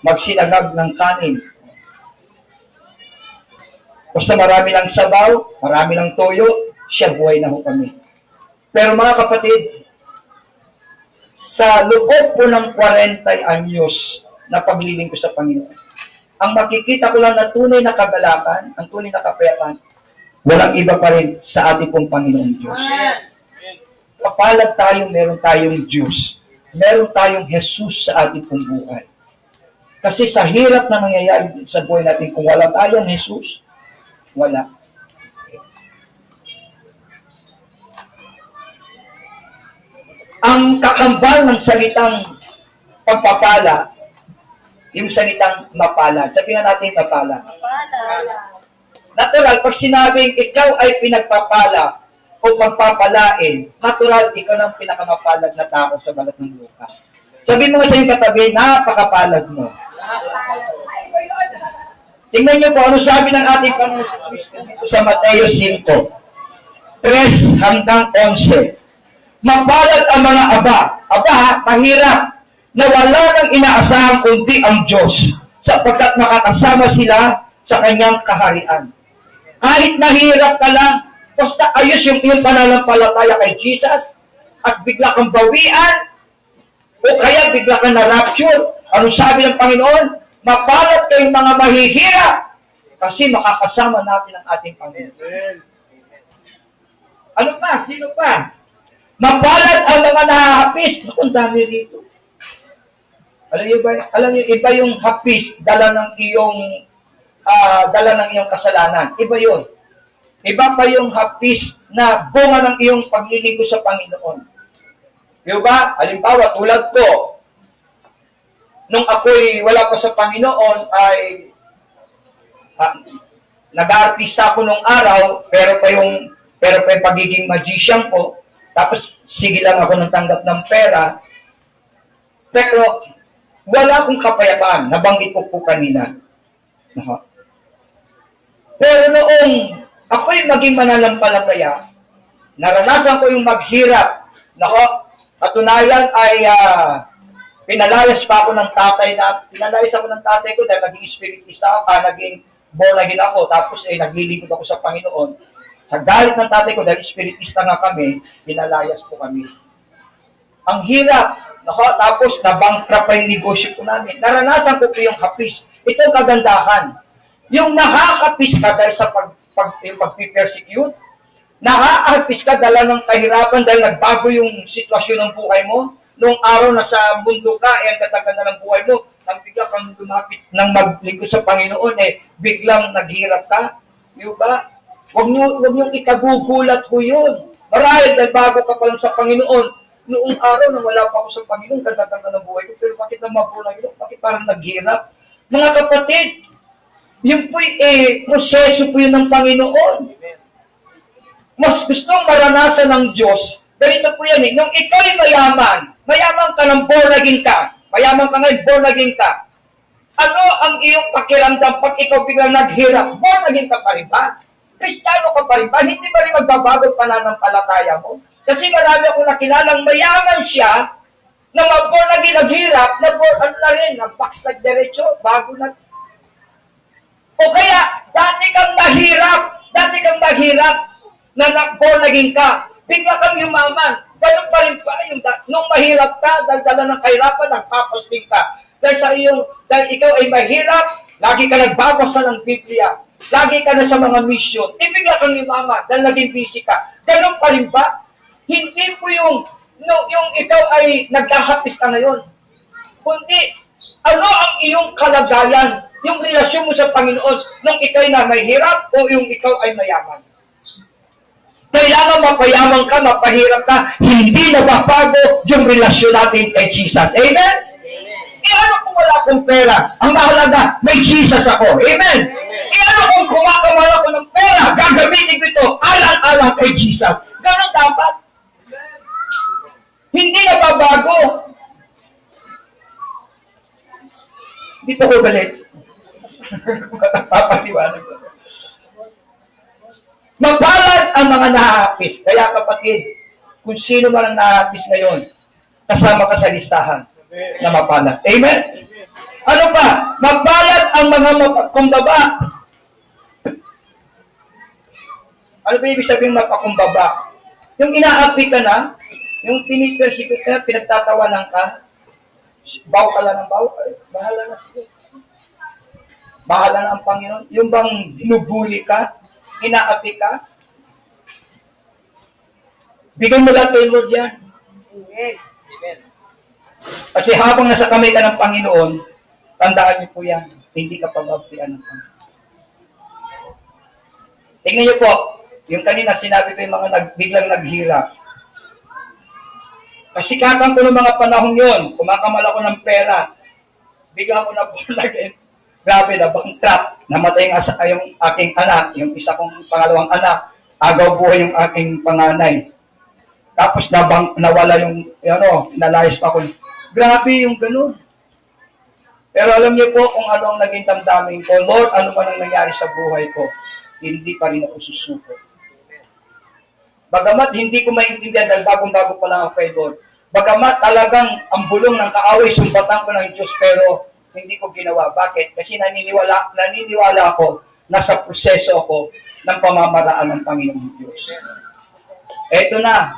magsinagag ng kanin. Basta marami lang sabaw, marami lang toyo, siya buhay na ho kami. Pero mga kapatid, sa loob po ng 40 anyos na paglilingkod sa Panginoon, ang makikita ko lang na tunay na kagalakan, ang tunay na kapayapaan, walang iba pa rin sa ating pong Panginoong Diyos. Kapalad tayo, meron tayong Diyos. Meron tayong Jesus sa ating pong buhay. Kasi sa hirap na nangyayari sa buhay natin, kung wala tayong Jesus, wala. Ang kakambal ng salitang pagpapala, Yung salitang mapalad. Sabihin na natin mapalad. Mapalad. Natural, pag sinabing ikaw ay pinagpapala o pagpapalain, natural, ikaw ang pinakamapalad na tao sa balat ng lupa. Sabihin mo nga sa iyong katabi, napakapalad mo. Tingnan niyo po, ano sabi ng ating Panginoon si Kristo dito sa Mateo 5, 3 hanggang 11. Mapalad ang mga aba. Aba, mahirap na wala nang inaasahan kundi ang Diyos sapagkat makakasama sila sa kanyang kaharian. Kahit mahirap ka lang, basta ayos yung iyong pananampalataya kay Jesus at bigla kang bawian o kaya bigla kang na-rapture. Ano sabi ng Panginoon? Mapalad kayong mga mahihirap kasi makakasama natin ang ating Panginoon. Ano pa? Sino pa? Mapalad ang mga nahahapis. Naku, ang dami rito. Alam niyo, iba yung hapis, dala ng iyong kasalanan. Iba yun. Iba pa yung hapis na bunga ng iyong paglilingkod sa Panginoon. Diba? Halimbawa, tulad ko, nung ako'y wala pa sa Panginoon, ay nag-aartista ako nung araw, pero pa yung pagiging magician ko, tapos sige lang ako nang tanggap ng pera, pero wala akong kapayapaan. Nabanggit ko po kanina. Pero noong ako'y maging mananampalataya, naranasan ko yung maghirap. Katunayan ay pinalayas ako ng tatay ko dahil naging spiritista ako, naging born again ako, tapos naglilingkod ako sa Panginoon. Sa galit ng tatay ko, dahil spiritista nga kami, pinalayas po kami. Ang hirap, tapos nabankrupt pa yung negosyo ko namin. Naranasan ko po yung hapis. Ito ang kagandahan. Yung nakakapis ka dahil sa pagpipersecute, nakakapis ka dala ng kahirapan dahil nagbago yung sitwasyon ng buhay mo. Noong araw na sa mundo ka, ang kataganda ng buhay mo, nang bigla kang lumapit ng maglingkod sa Panginoon, biglang naghirap ka. Di ba? Huwag niyong ikagugulat ko yun. Marahil dahil bago ka pa lang sa Panginoon, noong araw na wala pa ako sa Panginoon, ganda-ganda ng buhay ko, pero bakit na mabula yun? Bakit parang naghirap? Mga kapatid, yun po'y proseso po yun ng Panginoon. Mas gustong maranasan ng Diyos. Ganito po yan Nung ikaw'y mayaman ka ng born again ka, mayaman ka ngayon, born again ka, ano ang iyong pakiramdam pag ikaw biglang naghirap? Born again ka pa rin ba? Kristiyano ka pa rin ba? Hindi ba rin magbabago pananampalataya mo? Kasi marami akong nakilalang mayaman siya na mag-born again, naghirap, nag-backslide diretso, bago na. O kaya, dati kang mahirap na nag-born again ka, bigla kang yumaman. Ganun pa rin pa, nung mahirap ka, dahil dala ng kahirapan, nagpapasting ka. Dahil ikaw ay mahirap, lagi ka nagbabasa ng Biblia, lagi ka na sa mga mission, bigla kang yumaman, dahil naging busy ka. Ganun pa rin ba? Hindi po yung ikaw ay nagkahapis ka ngayon. Kundi, ano ang iyong kalagayan, yung relasyon mo sa Panginoon, nung ikaw ay na may hirap o yung ikaw ay mayaman. Kailangan mapayaman ka, mapahirap ka, hindi nababago yung relasyon natin kay Jesus. Amen? Ano kung wala akong pera? Ang mahalaga, may Jesus ako. Amen? Ano kung kumakamal ako ng pera? Gagamitin ko ito, alang-alang kay Jesus. Ganon dapat. Hindi nababago. Hindi po ko galit. Papaliwanag ko. Mapalad ang mga nahahapis. Kaya kapatid, kung sino man ang nahahapis ngayon, kasama ka sa listahan na mapalad. Amen? Ano pa? Mapalad ang mga mapakumbaba. Ano ba ibig sabihin mapakumbaba? Yung inaapi ka na, yung pinipersecute ka na, pinagtatawanan ka, baw ka lang ng baw, bahala na sige. Bahala na ang Panginoon. Yung bang binubuli ka, inaapi ka, bigyan mo lahat kay Lord yan. Amen. Kasi habang nasa kamay ka ng Panginoon, tandaan niyo po yan, hindi ka pag-apian ng Panginoon. Tingnan niyo po, yung kanina sinabi ko yung mga biglang naghirap. Kasikatan ko ng mga panahon yon, kumakamal ako ng pera. bigla ko na born again. Grabe na, bankrupt. Namatay yung aking anak, yung isa kong pangalawang anak. Agaw buhay yung aking panganay. Tapos nawala yung, nalayas pa ako. Grabe yung ganun. Pero alam niyo po kung ano ang naging damdamin ko, Lord, ano man ang nangyari sa buhay ko, hindi pa rin ako susuko. Bagamat hindi ko maintindihan dahil bagong-bago pa lang ako kay Lord. Bagamat talagang ang bulong ng kaaway, sumbatan ko ng Diyos, pero hindi ko ginawa. Bakit? Kasi naniniwala ako na sa proseso ako ng pamamaraan ng Panginoong Diyos. Eto na.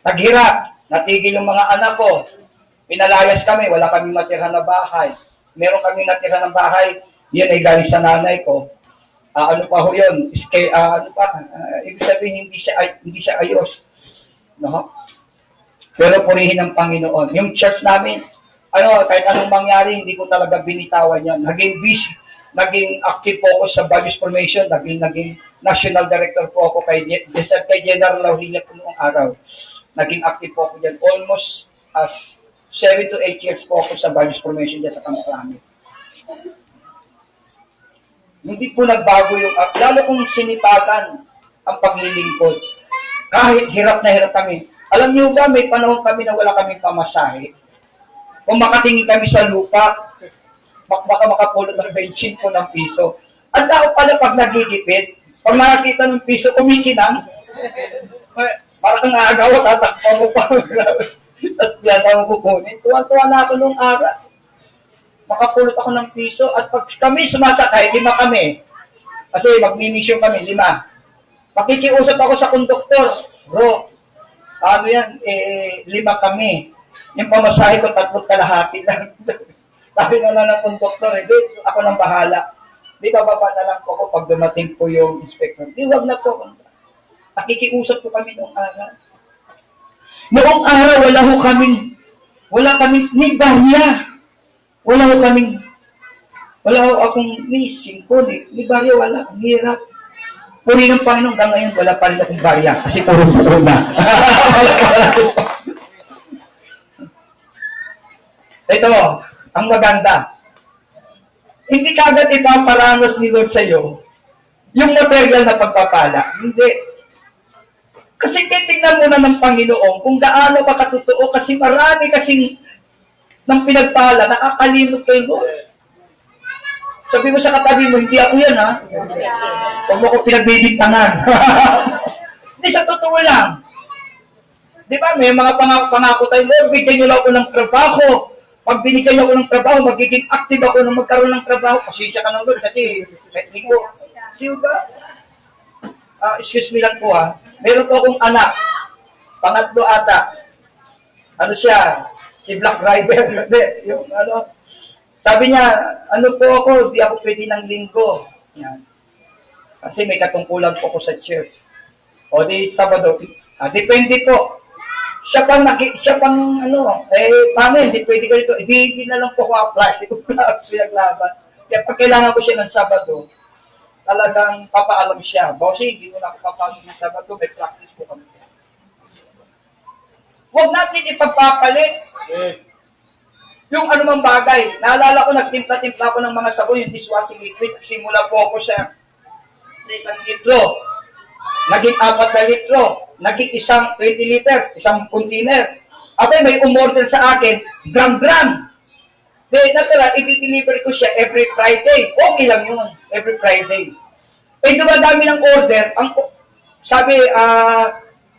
Naghirap. Natigil yung mga anak ko. Pinalayas kami. Wala kaming matira na bahay. Meron kaming natira ng bahay. Yan ay galing sa nanay ko. Ano pa ho yun? Ibig sabihin, hindi siya ayos. No? Pero purihin ng Panginoon. Yung church namin, kahit anong mangyari, hindi ko talaga binitawan yan. Naging busy, naging active po ako sa Values Formation, naging national director po ako kay General Laurelia po noong araw. Naging active po ako dyan. Almost 7 to 8 years po ako sa Values Formation dyan sa Kamakrami. Hindi po nagbago yung, lalo kong sinipatan ang paglilingkod. Kahit hirap na hirap kami. Alam niyo ba, may panahon kami na wala kaming pamasahe. Kung makatingin kami sa lupa, baka makapulot ng 25 ng piso. Ang tao pala pag nagigipit, pag nakakita ng piso, kumikinang. Parang naagaw, tatakpan mo pa. Tapos biyata mo kukunin. Tuwan-tuwa na ako nung araw. Makapulot ako ng piso. At pag kami sumasakay, 5 kami. Kasi magmi-mission kami, 5. Pakikiusap ako sa konduktor. Bro, 5 kami. Yung pamasahe ko, 3.5 lang. Sabi na ng konduktor, ako nang bahala. Di bababa na lang po ako pag dumating po yung inspector. Di, wag na po. Nakikiusap po kami noong araw. Noong araw, wala kaming, may barya. Wala akong, may 5, may barya, wala. Ang hirap. Puri ng Panginoon, hanggang ngayon, wala pa rin akong barya. Kasi puro na. Ito, ang maganda. Hindi kagad ipaparanas ni Lord sa iyo yung material na pagpapala. Hindi. Kasi titignan muna ng Panginoon kung gaano ka katotoo kasi marami kasing ng pinagpala, nakakalimot kay Lord. Sabi mo sa katabi mo, hindi ako yan, ha? Huwag mo ko pinagbibintangan. Hindi, sa totoo lang. Di ba, may mga pangako tayo, Lord, bigyan niyo lang ako ng trabaho. Pag binigyan niyo ako ng trabaho, magiging active ako na magkaroon ng trabaho. Pasensya ka ng Lord, kasi hindi ko. Di ba? Excuse me lang po, ha. Meron po akong anak. Pangatlo ata. Ano siya? Si Black Rider. Yung sabi niya, po ako, di ako pwede ng linggo. Yan. Kasi may katungkulan po ako sa church. O di Sabado. Depende po. Siya pang paano, hindi pwede ka dito. Hindi na lang po ako apply. Hindi ko pinaglaban. Kaya pag kailangan ko siya ng Sabado, talagang papaalam siya. Bossy, hindi ko na ako papasok ng Sabado, may practice po kami. Huwag natin ipagpapalit. Yung anumang bagay. Naalala ko, nagtimpla-timpla ko ng mga sabon, yung dishwashing liquid. Simula po ako sa 1 litro. Naging 4 na litro. Naging 20 liters, isang container. Okay, may umorder sa akin, gram-gram. Natala, i-deliver ko siya every Friday. Okay lang yun, every Friday. Dumadami ng order. Sabi,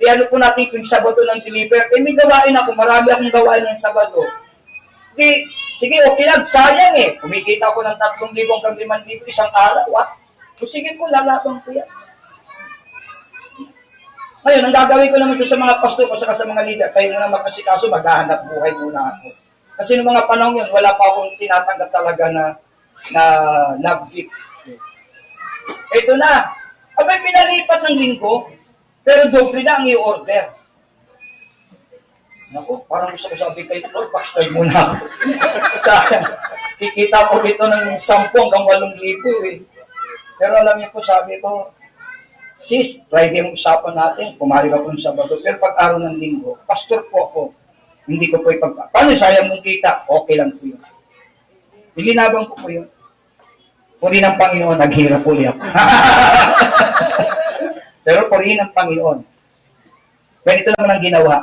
ano po natin yung Sabado ng deliver. May gawain ako, marami akong gawain ng Sabado. Sige, okay lang, sayang kumikita ko ng 3,000 hanggang 5,000 isang araw, sige po, lalabang ko yan. Ngayon, ang gagawin ko naman ito sa mga pastor o sa mga leader, kayo muna magkasikaso, maghahanap buhay muna ako. Kasi noong mga panahon yun, wala pa akong tinatanggap talaga na love gift. Ito na, abay pinalipat ng linggo, pero doble na ang i-order. Naku, parang gusto ko sabi kay Lord, backstyle muna ako. Kikita ko dito ng 10 hanggang 8,000 Pero alam niyo po, sabi ko, sis, Friday ang usapan natin, pumarig ako ng Sabado, pero pag araw ng linggo, pastor po ako, hindi ko po paano sayang mong kita, okay lang po yun. Ilinaban ko po yun. Puri ng Panginoon, naghirap uli ako. Pero puri ng Panginoon. Ganito naman ang ginawa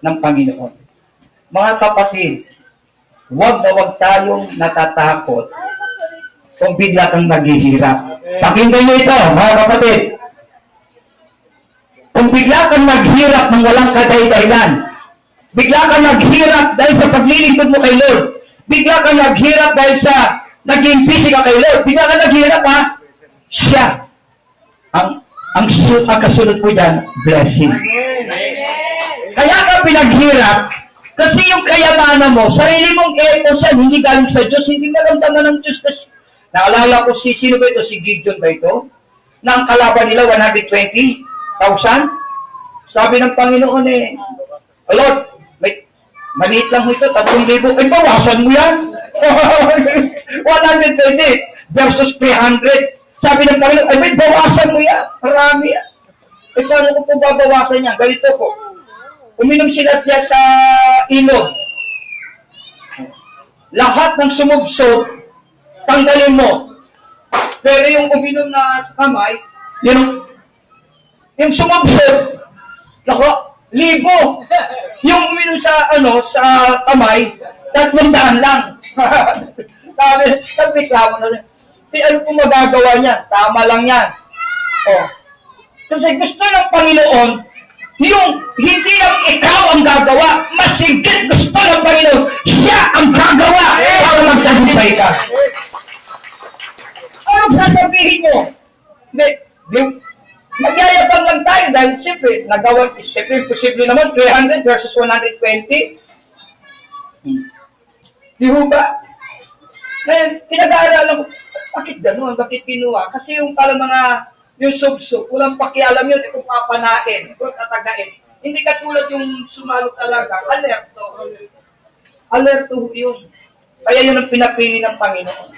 ng Panginoon. Mga kapatid, huwag na huwag tayong natatakot kung bigla kang naghihirap. Pakinggan niyo ito, mga kapatid. Kung bigla kang naghirap ng walang kadahilan, bigla kang naghirap dahil sa paglilingkod mo kay Lord, bigla kang naghirap dahil sa naging busy ka kay Lord, bigla kang naghirap ha, siya. Ang kasunod mo dyan, blessing. Kaya ka pinaghirap, kasi yung kayamanan mo, sarili mong effort yan, hindi galing sa Diyos, hindi naramdaman ng Diyos. Naalala ko sino ba ito? Si Gideon ba ito? Na ang kalaban nila, 120,000? Sabi ng Panginoon Lord, maliit lang mo ito, 3,000. Bawasan mo yan. 120 versus 300. Sabi ng Panginoon, bawasan mo yan. Marami yan. Paano ko po babawasan yan? Ganito po. Uminom sila diyan sa ilog. Lahat ng sumubsog, tanggalin mo. Pero yung uminom na sa kamay, yung sumubsog, nako, 1,000. Yung uminom sa sa kamay, 300 lang. Sabi reklamo na. Ano kung magagawa niyan? Tama lang yan. Kasi gusto ng Panginoon, yung hindi lang ikaw ang gagawa, masigit gusto ng Panginoon, siya ang gagawa para magtagumpay ka. Anong sasabihin mo? Magyayabang lang tayo dahil siyempre, posible naman 300 versus 120. Di ho ba? Ngayon, pinag-aaralan ko, bakit gano'n? Bakit kinuha? Kasi yung pala yung subsub, walang pakialam yun kung papanain, kung tatagain. Hindi katulad yung sumalo talaga, alerto. Alerto yun. Kaya yun ang pinapili ng Panginoon.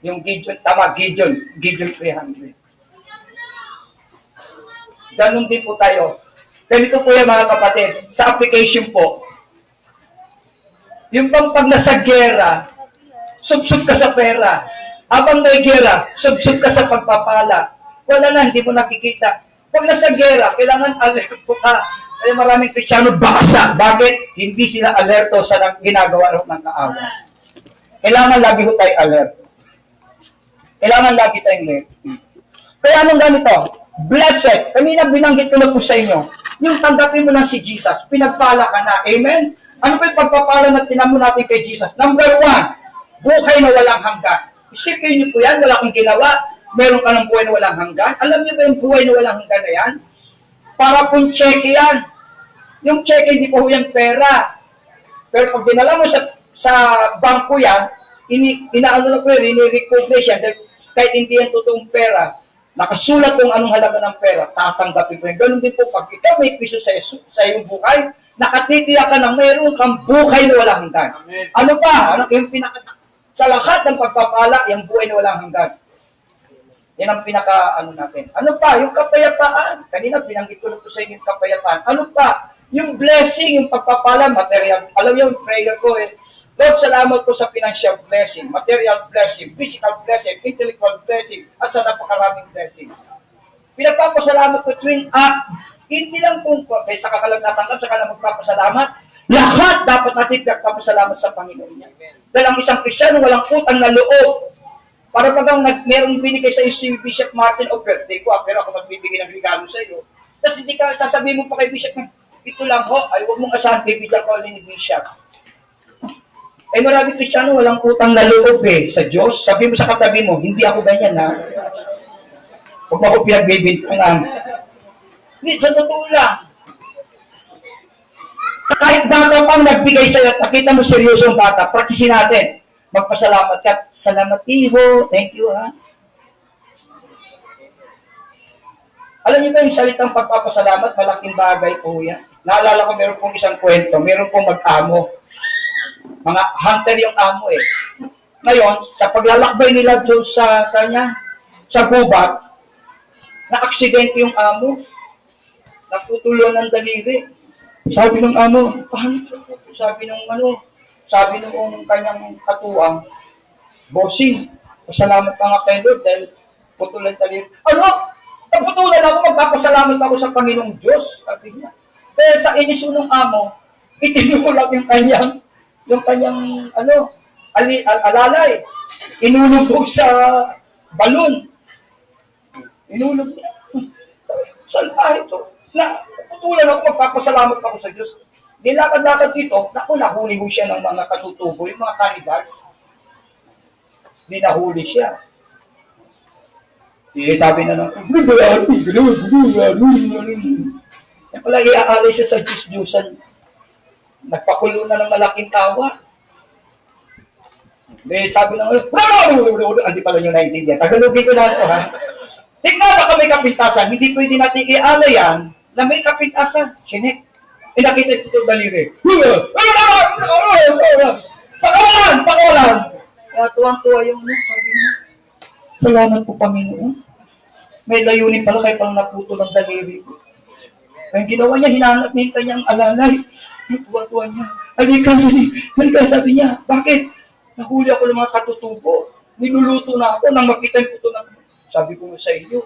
Yung Gideon, Gideon 300. Ganun din po tayo. Ganito po yan mga kapatid, sa application po, yung pag nasa gera, subsub ka sa pera. Habang may gera, subsub ka sa pagpapala. Wala na, hindi mo nakikita. Pag nasa gera, kailangan alerto ka. Kaya maraming Kristiyano basa. Bakit? Hindi sila alerto sa ginagawa ng kaawa. Kailangan lagi ho tayo alerto. Kailangan lagi tayong alerto. Kaya anong ganito? Blessed. Kanina binanggit ko na po sa inyo. Yung tanggapin mo na si Jesus, pinagpala ka na. Amen? Ano ba yung pagpapala na tinamo natin kay Jesus? Number 1, buhay na walang hanggan. Isipin niyo po yan, wala kang ginawa, meron ka ng buhay na walang hanggan. Alam niyo ba yung buhay na walang hanggan na yan? Para pong cheque yan. Yung cheque, hindi po yan pera. Pero pag dinala mo sa bangko yan, inaano na po yan, ini-recognize yan. Kahit hindi yan totoong pera, nakasulat kung anong halaga ng pera, tatanggapin ko yan. Ganun din po, pag ikaw may Kristo sa iyong buhay, nakatitiyak ka na mayroon kang buhay na walang hanggan. Ano ba? Yung sa lahat ng pagpapala, yung buhay na walang hanggan. Yan ang natin. Ano pa? Yung kapayapaan. Kanina, binanggit ko na po sa inyo yung kapayapaan. Ano pa? Yung blessing, yung pagpapala, material. Alam niyo, yung prayer ko Lord, salamat po sa financial blessing, material blessing, physical blessing, intellectual blessing, at sa napakaraming blessing. Pinagpapasalamat ko tuwing hindi lang kung kaysa ka lang natanggap, saka na magpapasalamat. Lahat dapat natin pinagpapasalamat sa Panginoon niya. Dahil ang isang Kristiyano walang utang na loob. Para pag merong binigay sa iyo si Bishop Martin o birthday ko, pero ako magbibigay ng regalo sa iyo. Tapos hindi ka sasabihin mo pa kay Bishop, ito lang ho, ay huwag mong asahan, bibigyan ko ni Bishop. Eh maraming Kristiyano walang utang na loob sa Diyos. Sabi mo sa katabi mo, hindi ako ganyan ha. Huwag mo ako pinagbibintangan. Hindi, sa totoo lang. Kahit bata pang nagbigay sa'yo at nakita mo seryoso ang bata, praktisin natin. Magpasalamat ka. Salamat, iho. Thank you, ha. Alam niyo ba yung salitang pagpapasalamat, malaking bagay po yan. Naalala ko, meron pong isang kwento. Meron pong mag-amo. Mga hunter yung amo Ngayon, sa paglalakbay nila doon sa gubat, na-aksidente yung amo. Naputulo ng daliri. Sabi ng amo, paano? Sabi ng sabi noong kanyang katuwang, bossing, pasalamat ka nga kay Lord dahil putulan talir. Ano? Pagputulan ako, magpapasalamat ako sa Panginoong Diyos. Sabi niya. Dahil sa iniso ng amo, itinulak yung kanyang alalay. Inulubog sa balon. Inulog niya. Salbahe ito. Putulan ako, magpapasalamat ako sa Diyos. Nilakad-lakad dito, nahuli ho siya ng mga katutubo, yung mga cannibals. Nahuli siya. Sabi na lang, yan pala iaalay siya sa Diyos-Diyosan. Nagpakulo na ng malaking tawa. Sabi na, hindi pala nyo naintindihan. Tagalogin ko na ito, ha? Tingnan baka may kapintasan, hindi pwede natin iaalay yan na may kapintasan. Sinek. Nakita ito daliri. Pakawalan! Kaya tuwang-tuwa yung sabi niya. Salamat po, Panginoon. May layunin pala kayo pang naputo ng daliri ko. Kaya ginawa niya, hinanap niya yung kanyang alalay. Tuwa-tuwa niya. Halika, sabi niya. Bakit? Nahuli ako ng mga katutubo. Niluluto na ako nang makita yung puto ng... Sabi ko sa inyo,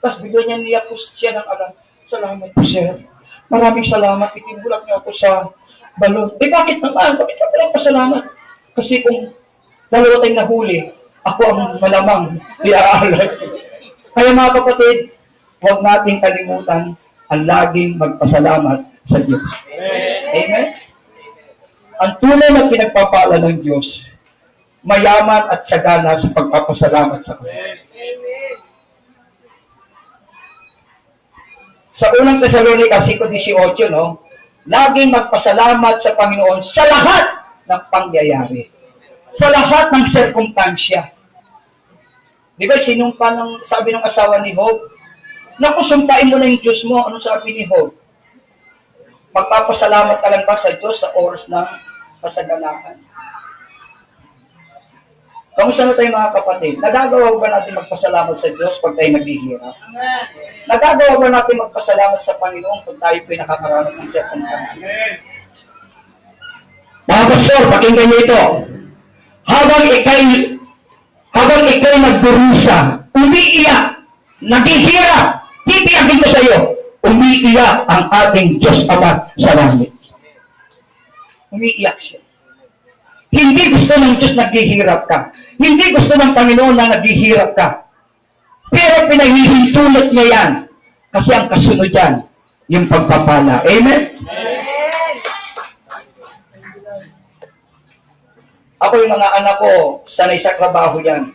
Tapos bigla niya niyapos siya ng alam. Salamat po, sir. Maraming salamat. Itinulak niyo ako sa balon. Bakit naman? Bakit ka palang pasalamat? Kasi kung dalawa tayong nahuli, ako ang malamang iaalay. Kaya mga kapatid, huwag nating kalimutan ang laging magpasalamat sa Diyos. Amen? Ang tunay na pinagpapala ng Diyos, mayaman at sagana sa pagpapasalamat sa Kanya. Sa unang Tesalonica 5:18, laging magpasalamat sa Panginoon sa lahat ng pangyayari. Sa lahat ng sirkumstansya. Di ba, sinumpa sabi ng asawa ni Job, naku, sumpain mo na yung Diyos mo. Anong sabi ni Job? Magpapasalamat ka lang ba sa Diyos sa oras ng kasaganahan? Kamusta na tayo mga kapatid? Nagagawa ba natin magpasalamat sa Diyos pag tayo naghihirap? Nagagawa ba natin magpasalamat sa Panginoon pag tayo po'y nakakaranas ng sirkumstansya? Mga pastor, pakinggan niyo ito. Habang ikay nagdurusa, umiiyak, naghihirap, titiyakin ko sa iyo, umiiyak ang ating Diyos Ama sa langit. Umiiyak siya. Hindi gusto ng Diyos naghihirap ka. Hindi gusto ng Panginoon na naghihirap ka. Pero pinahihintulot niya yan. Kasi ang kasunod yan, yung pagpapala. Amen? Ako yung mga anak ko, sanay sa trabaho yan.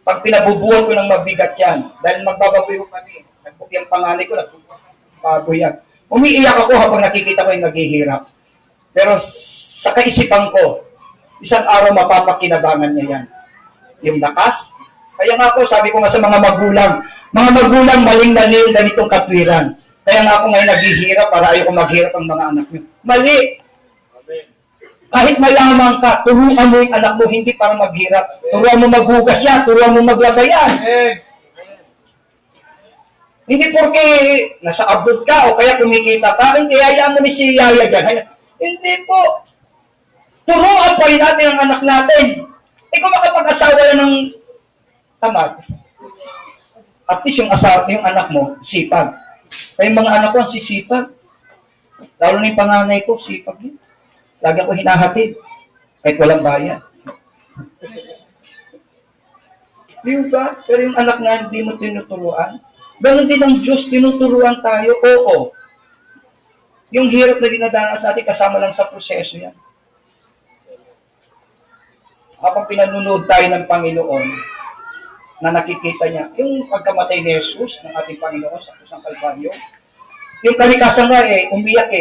Pag pinabubuhan ko ng mabigat yan, dahil magbababoy ko kami, nagbuki ang panganay ko, nagbababoy yan. Umiiyak ako habang nakikita ko yung naghihirap. Pero sa kaisipan ko, isang araw mapapakinabangan niya yan. Yung lakas. Kaya nga ako, sabi ko nga sa mga magulang maling mali yung ganitong katwiran. Kaya nga ako ngayon naghihirap para ayoko maghirap ang mga anak niyo. Mali! Kahit mayaman ka, turuan mo yung anak mo, hindi para maghirap. Turuan mo maghugas yan, turuan mo maglagay yan. Hindi porke nasa abroad ka o kaya kumikita ka, hindi hayaan mo ni si Yaya dyan. Hindi po. Turuan pa rin natin ang anak natin. Kung makapag-asawa yan ng tamad, at least yung anak mo, sipag. Kaya yung mga anak ko, ang sisipag. Lalo na yung panganay ko, sipag yun. Lagi ako hinahatid. Kahit walang bayan. Di ba? Pero yung anak na hindi mo tinuturuan, ganun din ang Diyos, tinuturuan tayo. Oo. Yung hirap na dinadanas natin, kasama lang sa proseso yan. Habang pinanunood tayo ng Panginoon, na nakikita niya, yung pagkamatay ni Jesus, ng ating Panginoon sa kusang Kalbaryo, yung kalikasan nga umiyak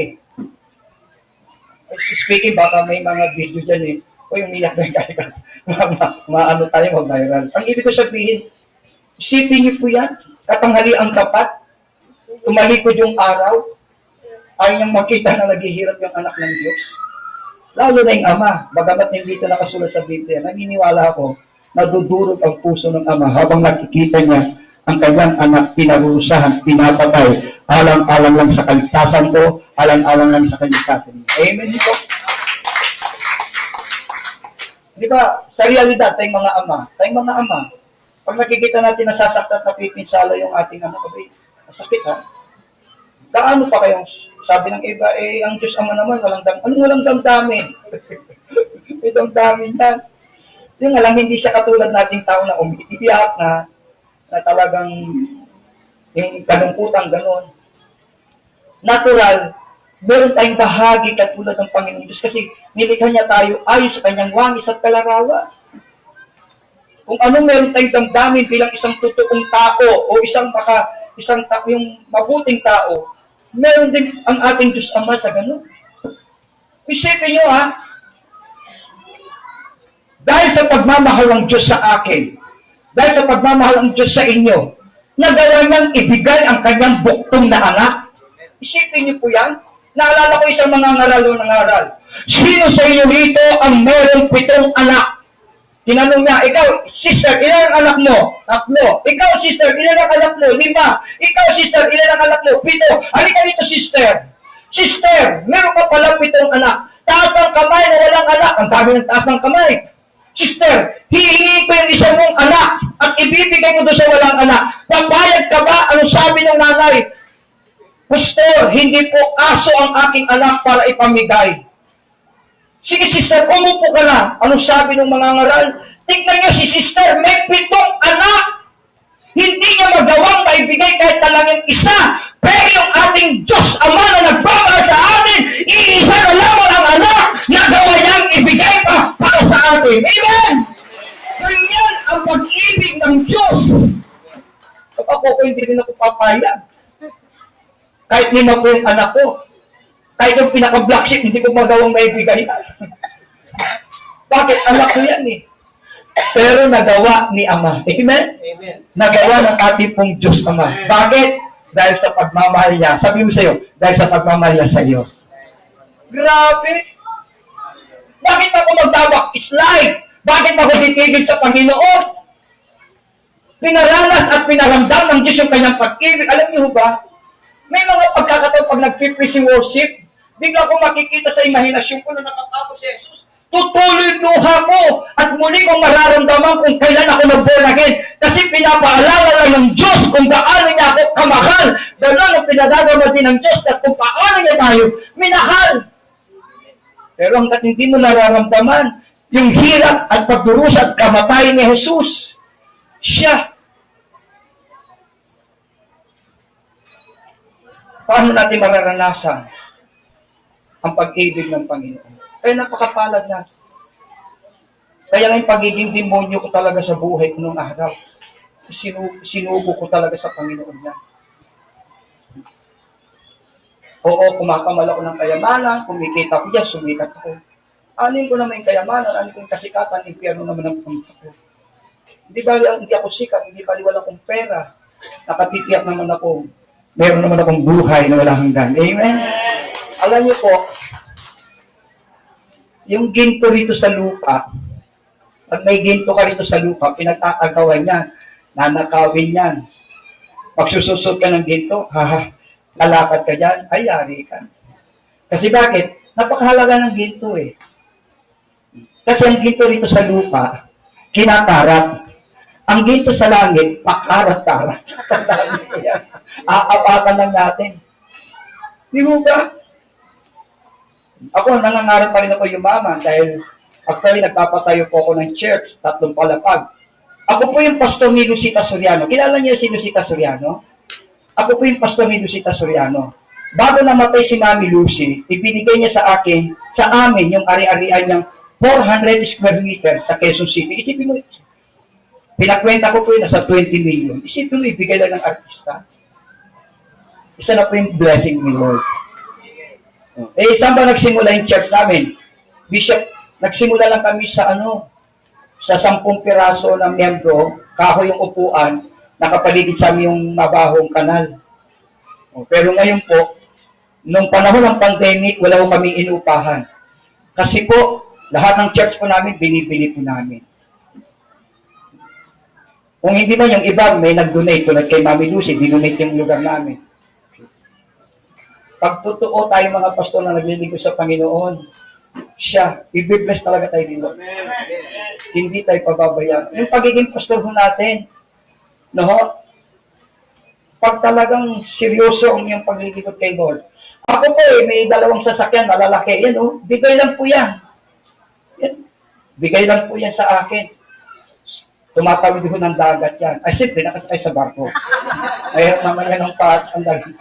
Speaking, baka may mga video dyan umiyak na yung kalikasan. Maano tayo, mag-viral. Ang ibig ko sabihin, isipin niyo po yan, katanghali ang tapat, tumalikod yung araw, ayaw niyang makita na naghihirap yung anak ng Diyos. Lalo na yung ama, bagamat hindi ito nakasulat sa Biblia, naniniwala ako, nadudurog ang puso ng ama habang nakikita niya ang kanyang anak pinarusahan, pinapatay, alang-alang lang sa kaligtasan ko, alang-alang lang sa kaligtasan niya. Amen po. Di ba, sa realidad, tayong mga ama, pag nakikita natin nasasaktan at napipinsala yung ating sakit ha, gaano pa kayong, sabi ng iba, ang Diyos Ama naman, walang damdamin? May damdamin yan. Yung nga lang, hindi siya katulad nating tao na umiiyak na talagang yung kalungkutan, gano'n. Natural, meron tayong bahagi katulad ng Panginoon Diyos kasi nilikha niya tayo ayon sa kanyang wangis at kalarawan. Kung ano meron tayong damdamin bilang isang totoong tao o yung mabuting tao, meron din ang ating Diyos Ama sa gano'n. Isipin nyo dahil sa pagmamahal ng Diyos sa akin, dahil sa pagmamahal ng Diyos sa inyo, nagawa niyang ibigay ang kanyang buktong na anak. Isipin niyo po yan. Naalala ko isang mga nangaral. Sino sa inyo rito ang merong 7 anak? Tinanong niya, ikaw, sister, ilan ang anak mo? 3. Ikaw, sister, ilan ang anak mo? 5. Ikaw, sister, ilan ang anak mo? 7. Halika dito, sister. Sister, meron ka pala 7 anak. Taas ng kamay na walang anak. Ang dami ng taas ng kamay. Sister, hihingi ko yung isa mong anak at ibibigay ko doon sa walang anak. Papayag ka ba? Anong sabi ng nanay? Pastor, hindi po aso ang aking anak para ipamigay. Sige, sister, umupo ka na. Anong sabi ng mga ngaral? Tignan niyo si sister, may 7 anak. Hindi niya magawang maibigay kahit talagang isa. Pero yung ating Diyos Ama na nagmamahal sa atin, iisa na lamang ang anak na gawa niyang ibigay pa para sa atin. Amen! Ganyan ang pag-ibig ng Diyos. Kapag ako hindi rin ako papayag. Kahit 5 po yung anak ko. Kahit yung pinaka-black sheep, hindi ko magawang maibigay. Bakit? Anak ko yan Pero nagawa ni Ama. Amen? Amen. Nagawa ng ating pong Diyos Ama. Bakit? Dahil sa pagmamahal niya. Sabi mo sa'yo, dahil sa pagmamahal niya sa iyo. Grabe! Bakit ako magtawag? Slide! Bakit ako titigil sa Panginoon? Pinaranas at pinaramdam ng Diyos yung kanyang pag-ibig. Alam niyo ba? May mga pagkakataon pag nag-praise worship, bigla ko makikita sa imahinasyon ko na nakatapo si Jesus. Tutuloy yung luha ko at muli kong mararamdaman kung kailan ako nag-born again. Kasi pinapaalala lang ng Diyos kung gaano niya ako kamahal. Gano'n ang pinadadama din ng Diyos at kung paano niya tayo minahal. Pero hanggat hindi mo nararamdaman yung hirap at pagdurusa at kamatayan ni Jesus, siya. Paano natin mararanasan ang pag-ibig ng Panginoon? Kaya napakapalad na. Kaya nga yung pagiging demonyo ko talaga sa buhay ko noong araw. Sinugo ko talaga sa Panginoon niya. Oo, kumakamal ako ng kayamanan, kumikita ko dyan, sumikat ako. Anin ko naman yung kayamanan, anin ko yung kasikatan, impyerno naman ang pamilya ko. Hindi ako sikat, hindi bali wala akong pera. Nakatitiyak naman ako. Meron naman akong buhay na walang hanggan. Amen? Alam niyo po, yung ginto rito sa lupa, pag may ginto ka rito sa lupa, pinagtatagawan yan, nanakawin yan. Pag sususot ka ng ginto, lalakad ka dyan, ay yari ka. Kasi bakit? Napakahalaga ng ginto Kasi ang ginto rito sa lupa, kinakarat. Ang ginto sa langit, pakarat-karat. Aapakan lang natin. Di mo ba? Ako, nangangarap pa rin ako yumaman dahil actually nagpapatayo po ako ng church, 3 palapag. Ako po yung pastor ni Lucita Soriano. Kilala niyo si Lucita Soriano? Ako po yung pastor ni Lucita Soriano. Bago namatay si Mami Lucy, ibinigay niya sa amin yung ari-arian niyang 400 square meters sa Quezon City. Isipin mo, pinakwenta ko po yun nasa 20 million. Isipin mo, ibigay lang ng artista. Isa na po yung blessing ni Lord. Saan ba nagsimula yung church namin? Bishop, nagsimula lang kami sa sa 10 piraso ng miyembro, kahoy yung upuan, nakapaligid sa amin yung mabahong kanal. Pero ngayon po, nung panahon ng pandemic, wala ko kami inupahan. Kasi po, lahat ng church po namin, binibili po namin. Kung hindi man yung iba, may nag-donate, tulad kay Mami Lucy, dinonate yung lugar namin. Pag totoo tayo mga pastor na naglilingkod sa Panginoon, siya. I-bless talaga tayo dito. Hindi tayo pababayaan. Yung pagiging pastor ho natin, no? Pag talagang seryoso ang iyong paglilingkod kay Lord. Ako po may 2 sasakyan na lalaki. Yan bigay lang po yan. Bigay lang po yan sa akin. Tumatawid ho ng dagat yan. Ay, siyempre, nakasakay sa barko. Ay, naman yan ang paatandang.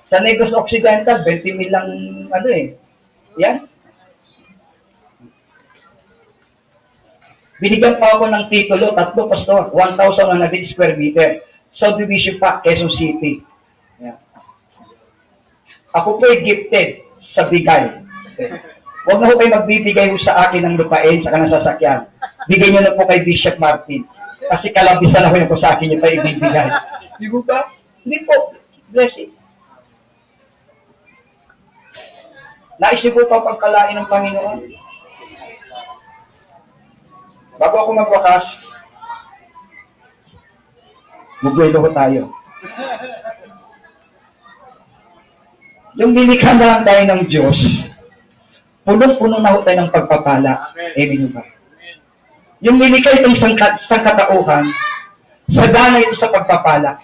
Sa Negros Occidental, 20 mil lang, yan. Binigyan pa ako ng titulo, 3 pastor, 1,100 square meter. Subdivision pa, Quezon City. Yan. Ako po ay gifted sa bigay. Huwag na po kayo magbibigay ho sa akin ng lupain sa kanang sasakyan. Bigay nyo na po kay Bishop Martin. Kasi kalabisan na po sa akin yung pa ibibigay. Di ba ba? Hindi po. Blessing. Nais niyo po pa pagkalain ng Panginoon. Bago ako magwakas, magwelo ko tayo. Yung nilikha na lang tayo ng Diyos, punong-puno na ho tayo ng pagpapala. Amen ba? Yung nilikha itong isang katauhan, sagana ito sa pagpapala.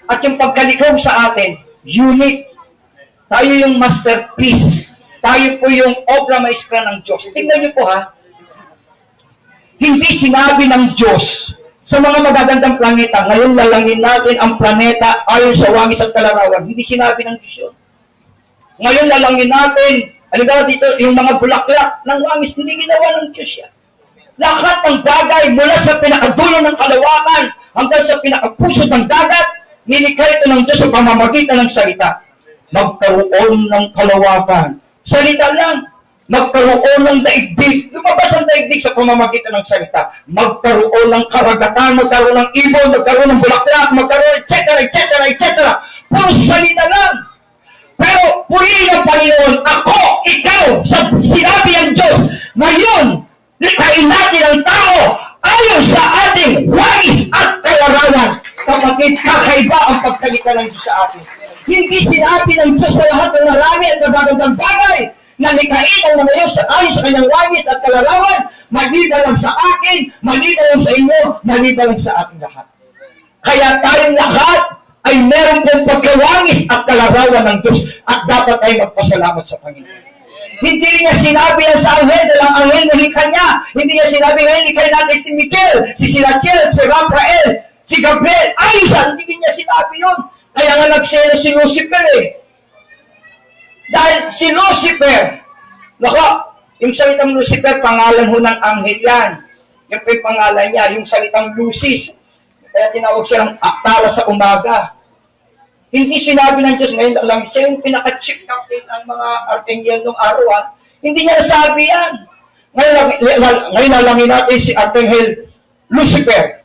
At yung pagkalikaw sa atin, unique. Tayo yung masterpiece. Tayo po yung obra maestra ng Diyos. Tingnan niyo po ha, hindi sinabi ng Diyos sa mga magagandang planeta, ngayon lalangin natin ang planeta ayon sa wangis at kalarawan. Hindi sinabi ng Diyos yun. Ngayon lalangin natin, halimbawa dito, yung mga bulaklak ng wangis, hindi ginawa ng Diyos yan. Lahat ng bagay mula sa pinakadulo ng kalawakan hanggang sa pinakapuso ng dagat, nilikha ito ng Diyos sa pamamagitan ng salita. Magkaroon ng kalawakan. Salita lang. Magkaroon ng daigdig. Lumabas ang daigdig sa pamamagitan ng salita. Magkaroon ng karagatan, magkaroon ng ibon, magkaroon ng bulaklak, magkaroon, etc. Puro salita lang. Pero purihin ng Panginoon, ako, ikaw, sa sinabi ng Diyos, ngayon, likhain natin ang tao ayon sa ating wais at kalarawan. Kapatid, kakaiba ang pagkalita ng Diyos sa atin. Hindi sinabi ng Diyos na lahat ng marami at magagandang bagay na likhain ang mga Diyos ayon sa kanyang wangis at kalarawan, maliban lang sa akin, maliban lang sa inyo, maliban lang sa ating lahat. Kaya tayong lahat ay meron pong pagkawangis at kalarawan ng Diyos at dapat ay magpasalamat sa Panginoon. Hindi niya sinabi yan sa anghel, dalang anghel na likha niya. Hindi niya sinabi ngayon, likhain natin si Miguel, si Silatiel, si Rafael, si Gabriel. Ayos, hindi niya sinabi yun. Kaya nga nagselo si Lucifer Dahil si Lucifer, yung salitang Lucifer, pangalan ho ng anghel yan. Yung po yung pangalan niya, yung salitang Lucis. Kaya tinawag siya ng aktara sa umaga. Hindi sinabi ng Diyos ngayon lang, siya yung pinaka-chief captain ng mga archangel ng araw. Hindi niya nasabi yan. Ngayon nalangin natin si Archangel Lucifer.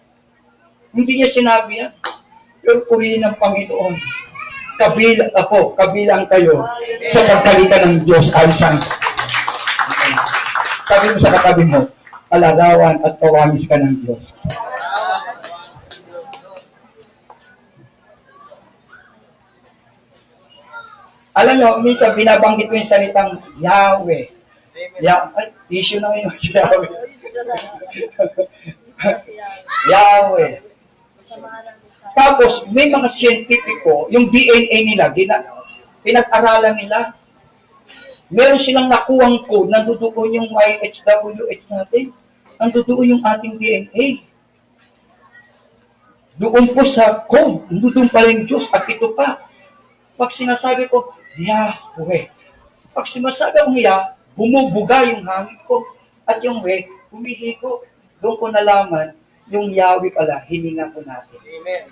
Hindi niya sinabi yan. Pero purihin ng Panginoon. Kabilang ako, kabilang kayo sa pagkalita ng Diyos ayon. Sabi mo sa katabi mo, palagawan at pawamis ka ng Diyos. Alam mo, minsan binabanggit ko yung salitang Yahweh. Issue na ngayon si Yahweh. Yahweh. Tapos, may mga siyentipiko, yung DNA nila, pinag-aralan nila. Meron silang nakuwang code, nandudoon yung YHWH natin. Nandudoon yung ating DNA. Doon po sa code, nandudoon pa rin Diyos, at ito pa. Pag sinasabi ko, Yahweh. Pag sinasabi akong Yah, bumubuga yung hangin ko. At yung Weh, humihigo. Doon ko nalaman, yung Yahweh pala, hininga ko natin. Amen.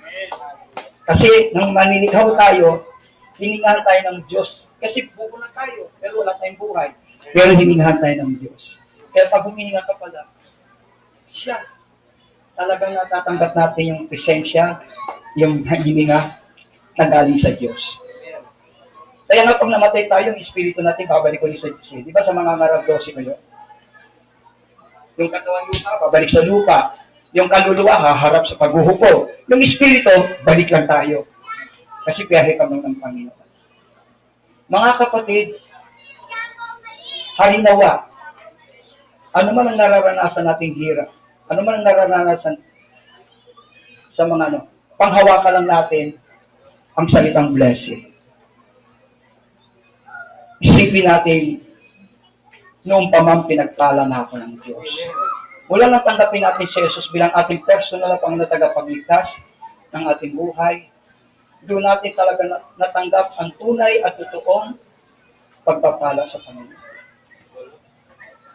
Kasi nang manilikhaw tayo, hiningahan tayo ng Diyos. Kasi buo na tayo, pero wala tayong buhay. Pero hiningahan tayo ng Diyos. Kaya pag humihinga ka pala, siya. Talagang natatanggap natin yung presensya, yung hininga na galing sa Diyos. Kaya nga pag namatay tayo, yung espiritu natin, babalik ulit sa Diyos. Di ba sa mga ngarag 12 kayo? Yung katawan lupa, babalik sa lupa. Yung kaluluwa, haharap sa paghuhuko. Yung espiritu, balik lang tayo. Kasi biyahe kami ng Panginoon. Mga kapatid, harinawa, ano man ang nararanasan nating hirap, ano man ang nararanasan sa mga panghawakan lang natin ang salitang blessing. Isipin natin, noong pa man pinagpala na ako ng Diyos. Mula nang tanggapin natin si Jesus bilang ating personal na Panginoon na tagapagligtas ng ating buhay, doon natin talaga natanggap ang tunay at totoong pagpapala sa Panginoon.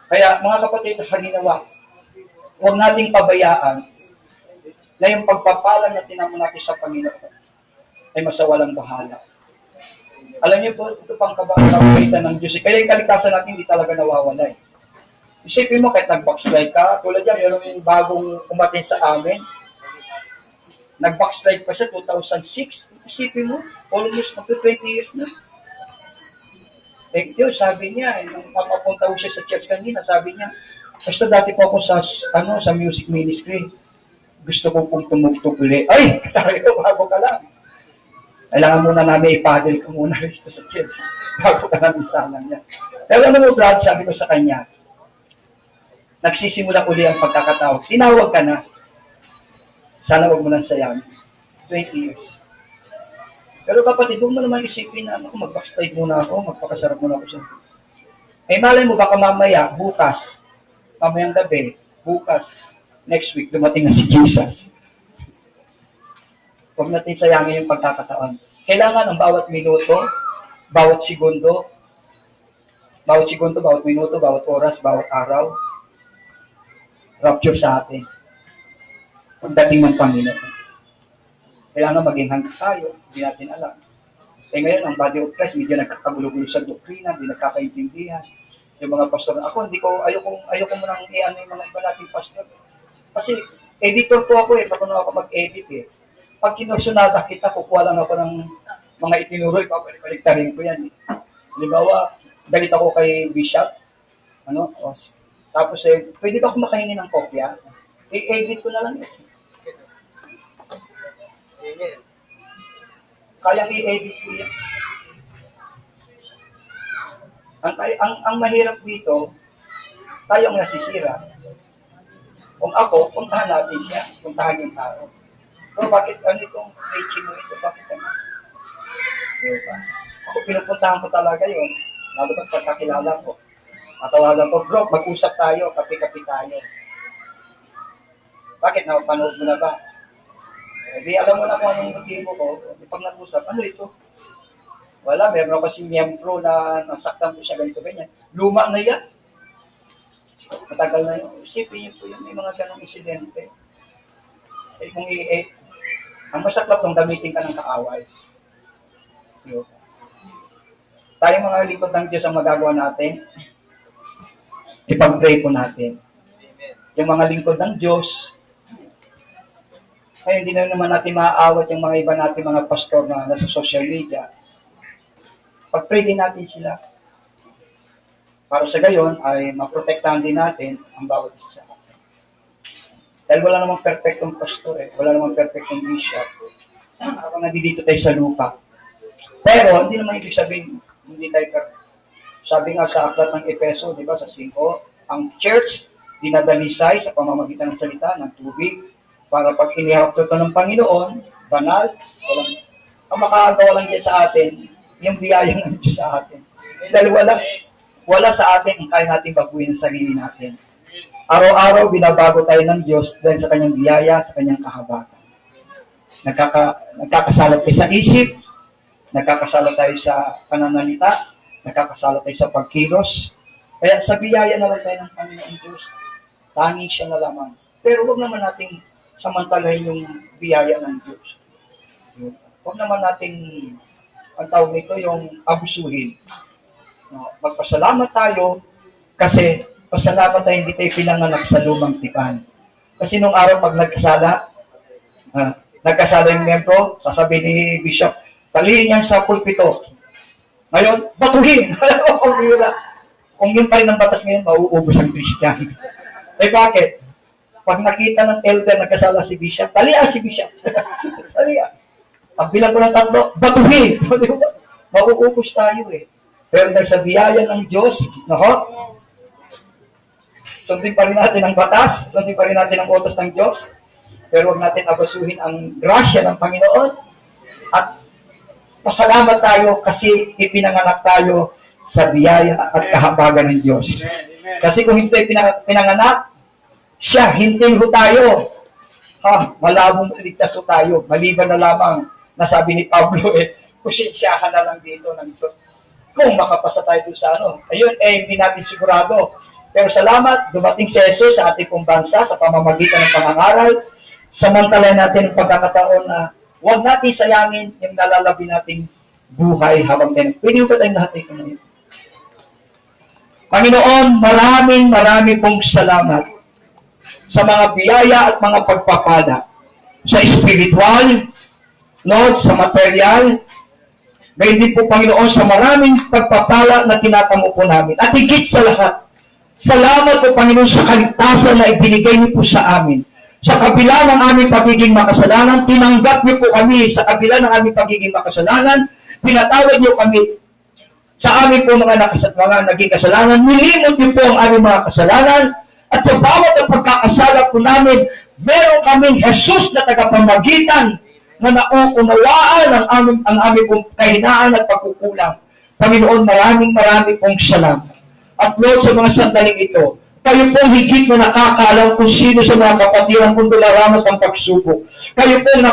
Kaya mga kapatid, halinawa, huwag nating pabayaan na yung pagpapala na tinamo natin sa Panginoon ay masawalang bahala. Alam niyo po, ito pang kabaitan ng Diyos. Kaya yung kalikasan natin hindi talaga nawawala. Isipin mo, kahit nag-backslide ka, tulad yan, meron yung bagong umatin sa amin, nag-backslide pa siya 2006. Isipin mo, almost up to 20 years na. Yun, sabi niya, nung mapapunta ko siya sa church kanina, sabi niya, basta dati po ako sa music ministry, gusto ko pong tumugtog ulit. Ay, sabi ko, bago ka lang. Kailangan muna namin ipadil ko muna rito sa church bago ka namin sana niya. Pero ano mo, Brad, sabi ko sa kanya, nagsisimula uli ang pagkakatawag. Tinawag ka na. Sana wag mo nang sayang. 20 years. Pero kapatid, huwag mo naman isipin na ako, mag-backslide muna ako, magpakasarap muna ako siya. Eh, malay mo, baka mamaya, bukas, mamayang gabi, bukas, next week, dumating na si Jesus. Huwag natin sayangin yung pagkakataon. Kailangan ang bawat minuto, bawat segundo, bawat minuto, bawat oras, bawat araw, rapture sa atin. Pagdating ng Panginoon. Kailangan maging handa tayo, hindi natin alam. Eh ngayon, ang body of Christ, medyo nagkakagulo-gulo sa doktrina, hindi nagkakaintindihan. Yung mga pastor, ayoko mo nang i-ano yung mga iba nating pastor. Kasi, editor po ako paano ako mag-edit Pag kinursunada kita, kukuha lang ako ng mga itinuro, ipapalik-baliktarin ko yan. Halimbawa, galit ako kay Bishop, tapos pwede ba ako makahingi ng kopya? I-edit ko na lang Kayang i-edit ko yan. Ang mahirap dito, tayong nasisira. Kung ako, puntahan natin siya, puntahan yung tao. Pero bakit itong preaching mo ito? Bakit diba? Ako pinupuntahan ko talaga yun. Lalo ba't pagkakilala ko. Matawagan ko, bro, mag-usap tayo, kape-kape tayo. Bakit? Napanood mo na ba? Di alam mo na kung anong motibo ko. Pag nag-usap, ano ito? Wala, meron kasi miyembro na nasaktan ko siya ganito-ganyan. Luma na yan. Matagal na yun. Isipin niyo po yun, may mga ganong insidente. Kung ang masaklap nung gamitin ka ng kaaway. Tayong mga lingkod ng Diyos ang magagawa natin, ipag-pray po natin. Yung mga lingkod ng Diyos, ay hindi na naman natin maaawat yung mga iba natin mga pastor na nasa social media. Pag-pray din natin sila. Para sa gayon ay maprotektahan din natin ang bawat isa. Dahil wala namang perfectong pastor wala namang perfectong bishop. Ako nandito tayo sa lupa. Pero hindi naman ibig sabihin hindi tayo perfect. Sabi nga sa aklat ng Efeso, di ba, sa 5, ang church dinadalisay sa pamamagitan ng salita, ng tubig, para pag iniharap ito ng Panginoon, banal, ang makakagawa lang dyan sa atin, yung biyaya ng Diyos sa atin. Dahil wala sa atin ang kaya natin baguhin ang sarili natin. Araw-araw, binabago tayo ng Diyos dahil sa kanyang biyaya, sa kanyang kahabatan. Nagkakasalat tayo sa isip, nagkakasalat tayo sa pananalita, nagkakasalat tayo sa pagkilos. Kaya sa biyaya na lang tayo ng Panginoon Diyos. Tanging siya na lamang. Pero huwag naman nating samantalahin yung biyaya ng Diyos. Huwag naman nating, ang tawag nito, yung abusuhin. Magpasalamat tayo kasi pasalamat tayo hindi tayo pinanganak sa lumang tipan. Kasi nung araw pag nagkasala yung membro, sasabihin ni Bishop, talihin niya sa pulpito. Ngayon, batuhin! Kung yun pa rin ang batas ngayon, mauubos ang Christian. Bakit? Pag nakita ng elder nagkasala si Bishop, talihan si Bishop. Talihan. Pag bilang ko ng 3, batuhin! Mauubos tayo Pero dahil sa biyaya ng Diyos, nako, sundin pa rin natin ang batas, sundin pa rin natin ang utos ng Diyos, pero huwag natin abasuhin ang grasya ng Panginoon. At pasalamat tayo kasi ipinanganak tayo sa biyaya at kahabagan ng Diyos. Kasi kung hindi pinanganak, siya, hindi ho tayo. Malabong ligtas ho tayo. Maliban na lamang, nasabi ni Pablo, kusensyahan na lang dito ng Diyos. Kung makapasa tayo doon sa ayun, hindi natin sigurado. Pero salamat, dumating si Jesus sa ating pong bansa sa pamamagitan ng pangangaral. Samantala natin ang pagkakataon na huwag natin sayangin yung nalalabi nating buhay habang tayo. Pwede ba tayong lahat ito ngayon? Panginoon, maraming pong salamat sa mga biyaya at mga pagpapala sa spiritual, Lord, sa material, gayon din po, Panginoon, sa maraming pagpapala na tinatamo po namin. At higit sa lahat, salamat po, Panginoon, sa kaligtasan na ibinigay niyo po sa amin. Sa kabila ng aming pagiging makasalanan, tinanggap niyo po kami sa kabila ng aming pagiging makasalanan, pinatawad niyo kami sa amin po mga naging kasalanan, nilimot niyo po ang aming mga kasalanan, at sa bawat ang pagkakasala po namin, meron kaming Jesus na tagapamagitan na nauunawaan ang aming pong kahinaan at pagkukulang. Panginoon, maraming pong salamat. At Lord, sa mga sandaling ito, kayo pong higit na nakakalam kung sino sa mga kapatiran kung dumaramas ng pagsubok. Kayo pong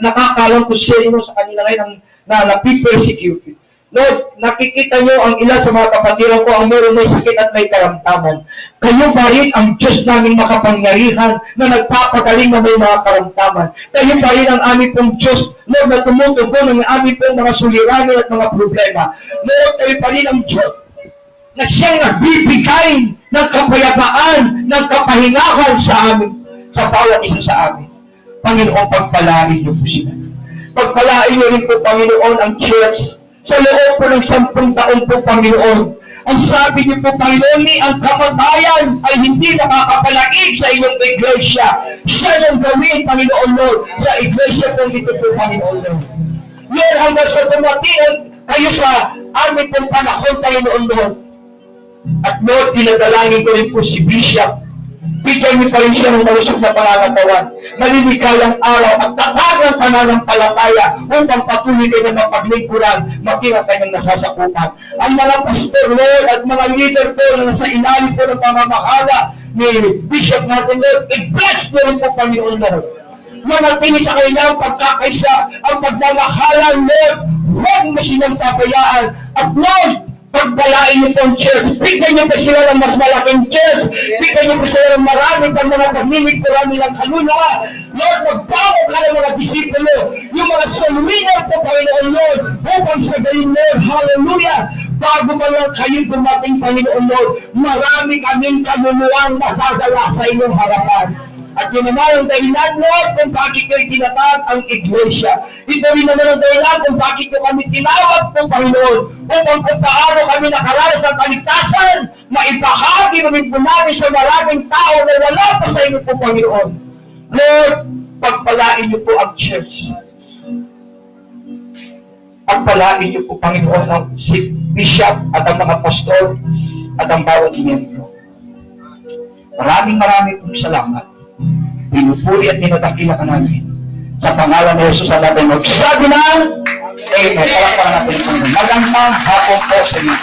nakakalam kung sino sa kanila ngayon na napipersecute. Lord, nakikita nyo ang ilan sa mga kapatiran ko ang meron may sakit at may karamdaman. Kayo ba rin ang Diyos naming makapangyarihan na nagpapagaling na may mga karamdaman? Kayo ba rin ang aming pong Diyos, Lord, na tumutugon ng aming pong mga suliranin at mga problema? Lord, kayo pa rin ang Diyos na siyang nagbibigay ng kapayapaan, ng kapahingahan sa amin, sa bawat isa sa amin. Panginoon, pagpalain niyo po sila. Pagpalain niyo rin po, Panginoon, ang church sa loob po ng 10 taon po, Panginoon. Ang sabi niyo po, Panginoon, ang kamatayan ay hindi nakakapalaig sa inyong iglesia. Siya nang gawin, Panginoon Lord, sa iglesia po dito po, Panginoon Lord. Lord, hanggang sa dumating kayo sa amin pong panahon, Panginoon Lord. At Lord, dinadalangin ko rin po si Bishop. Bigyan niyo pa rin siya ng malusog na pangangatawan, malilikayang araw at tatagang pananampalataya upang patuloy kayo na mapaglingkuran, makita kayong nasasakupan. Ang mga pastor, Lord, at mga leader po na nasa ilalim po ng pamamahala ni Bishop natin, Lord, i-bless niyo rin po, Panginoon Lord. Manatili sa kanilang pagkakaisa ang pagmamahalan, Lord. Huwag mo silang pabayaan. At Lord, pagpalain niyo po ang church. Bigyan niyo po sila ng mas malaking church. Bigyan niyo po sila ng maraming kang mga pagmimigturan nilang kaluluwa. Lord, magbago ka ng mga disipulo. Yung mga soul winner po, Panginoon Lord. Upang sa galing, Lord. Hallelujah. Bago pa lang kayo dumating, Panginoon Lord, marami kaming kaluluwang masadala sa inyong harapan. At yun naman ang dahilan, Lord, kung bakit kayo tinatawag ang iglesia. Ito rin naman ang dahilan kung bakit ko kami tinawag po, Panginoon, upang kung paano kami nakaranas ng kaligtasan, maibahagi namin po namin sa maraming tao na wala pa sa inyo po, Panginoon. Lord, pagpalain niyo po ang church. Pagpalain niyo po, Panginoon, ang si Bishop at ang mga pastor at ang bawat miyembro. Maraming pong salamat. Pinupuri at tinatangkila ka namin. Sa pangalan ni Jesus ang natin magsabi ng Amen. Palakpakan natin. Magandang hapon po sa inyo.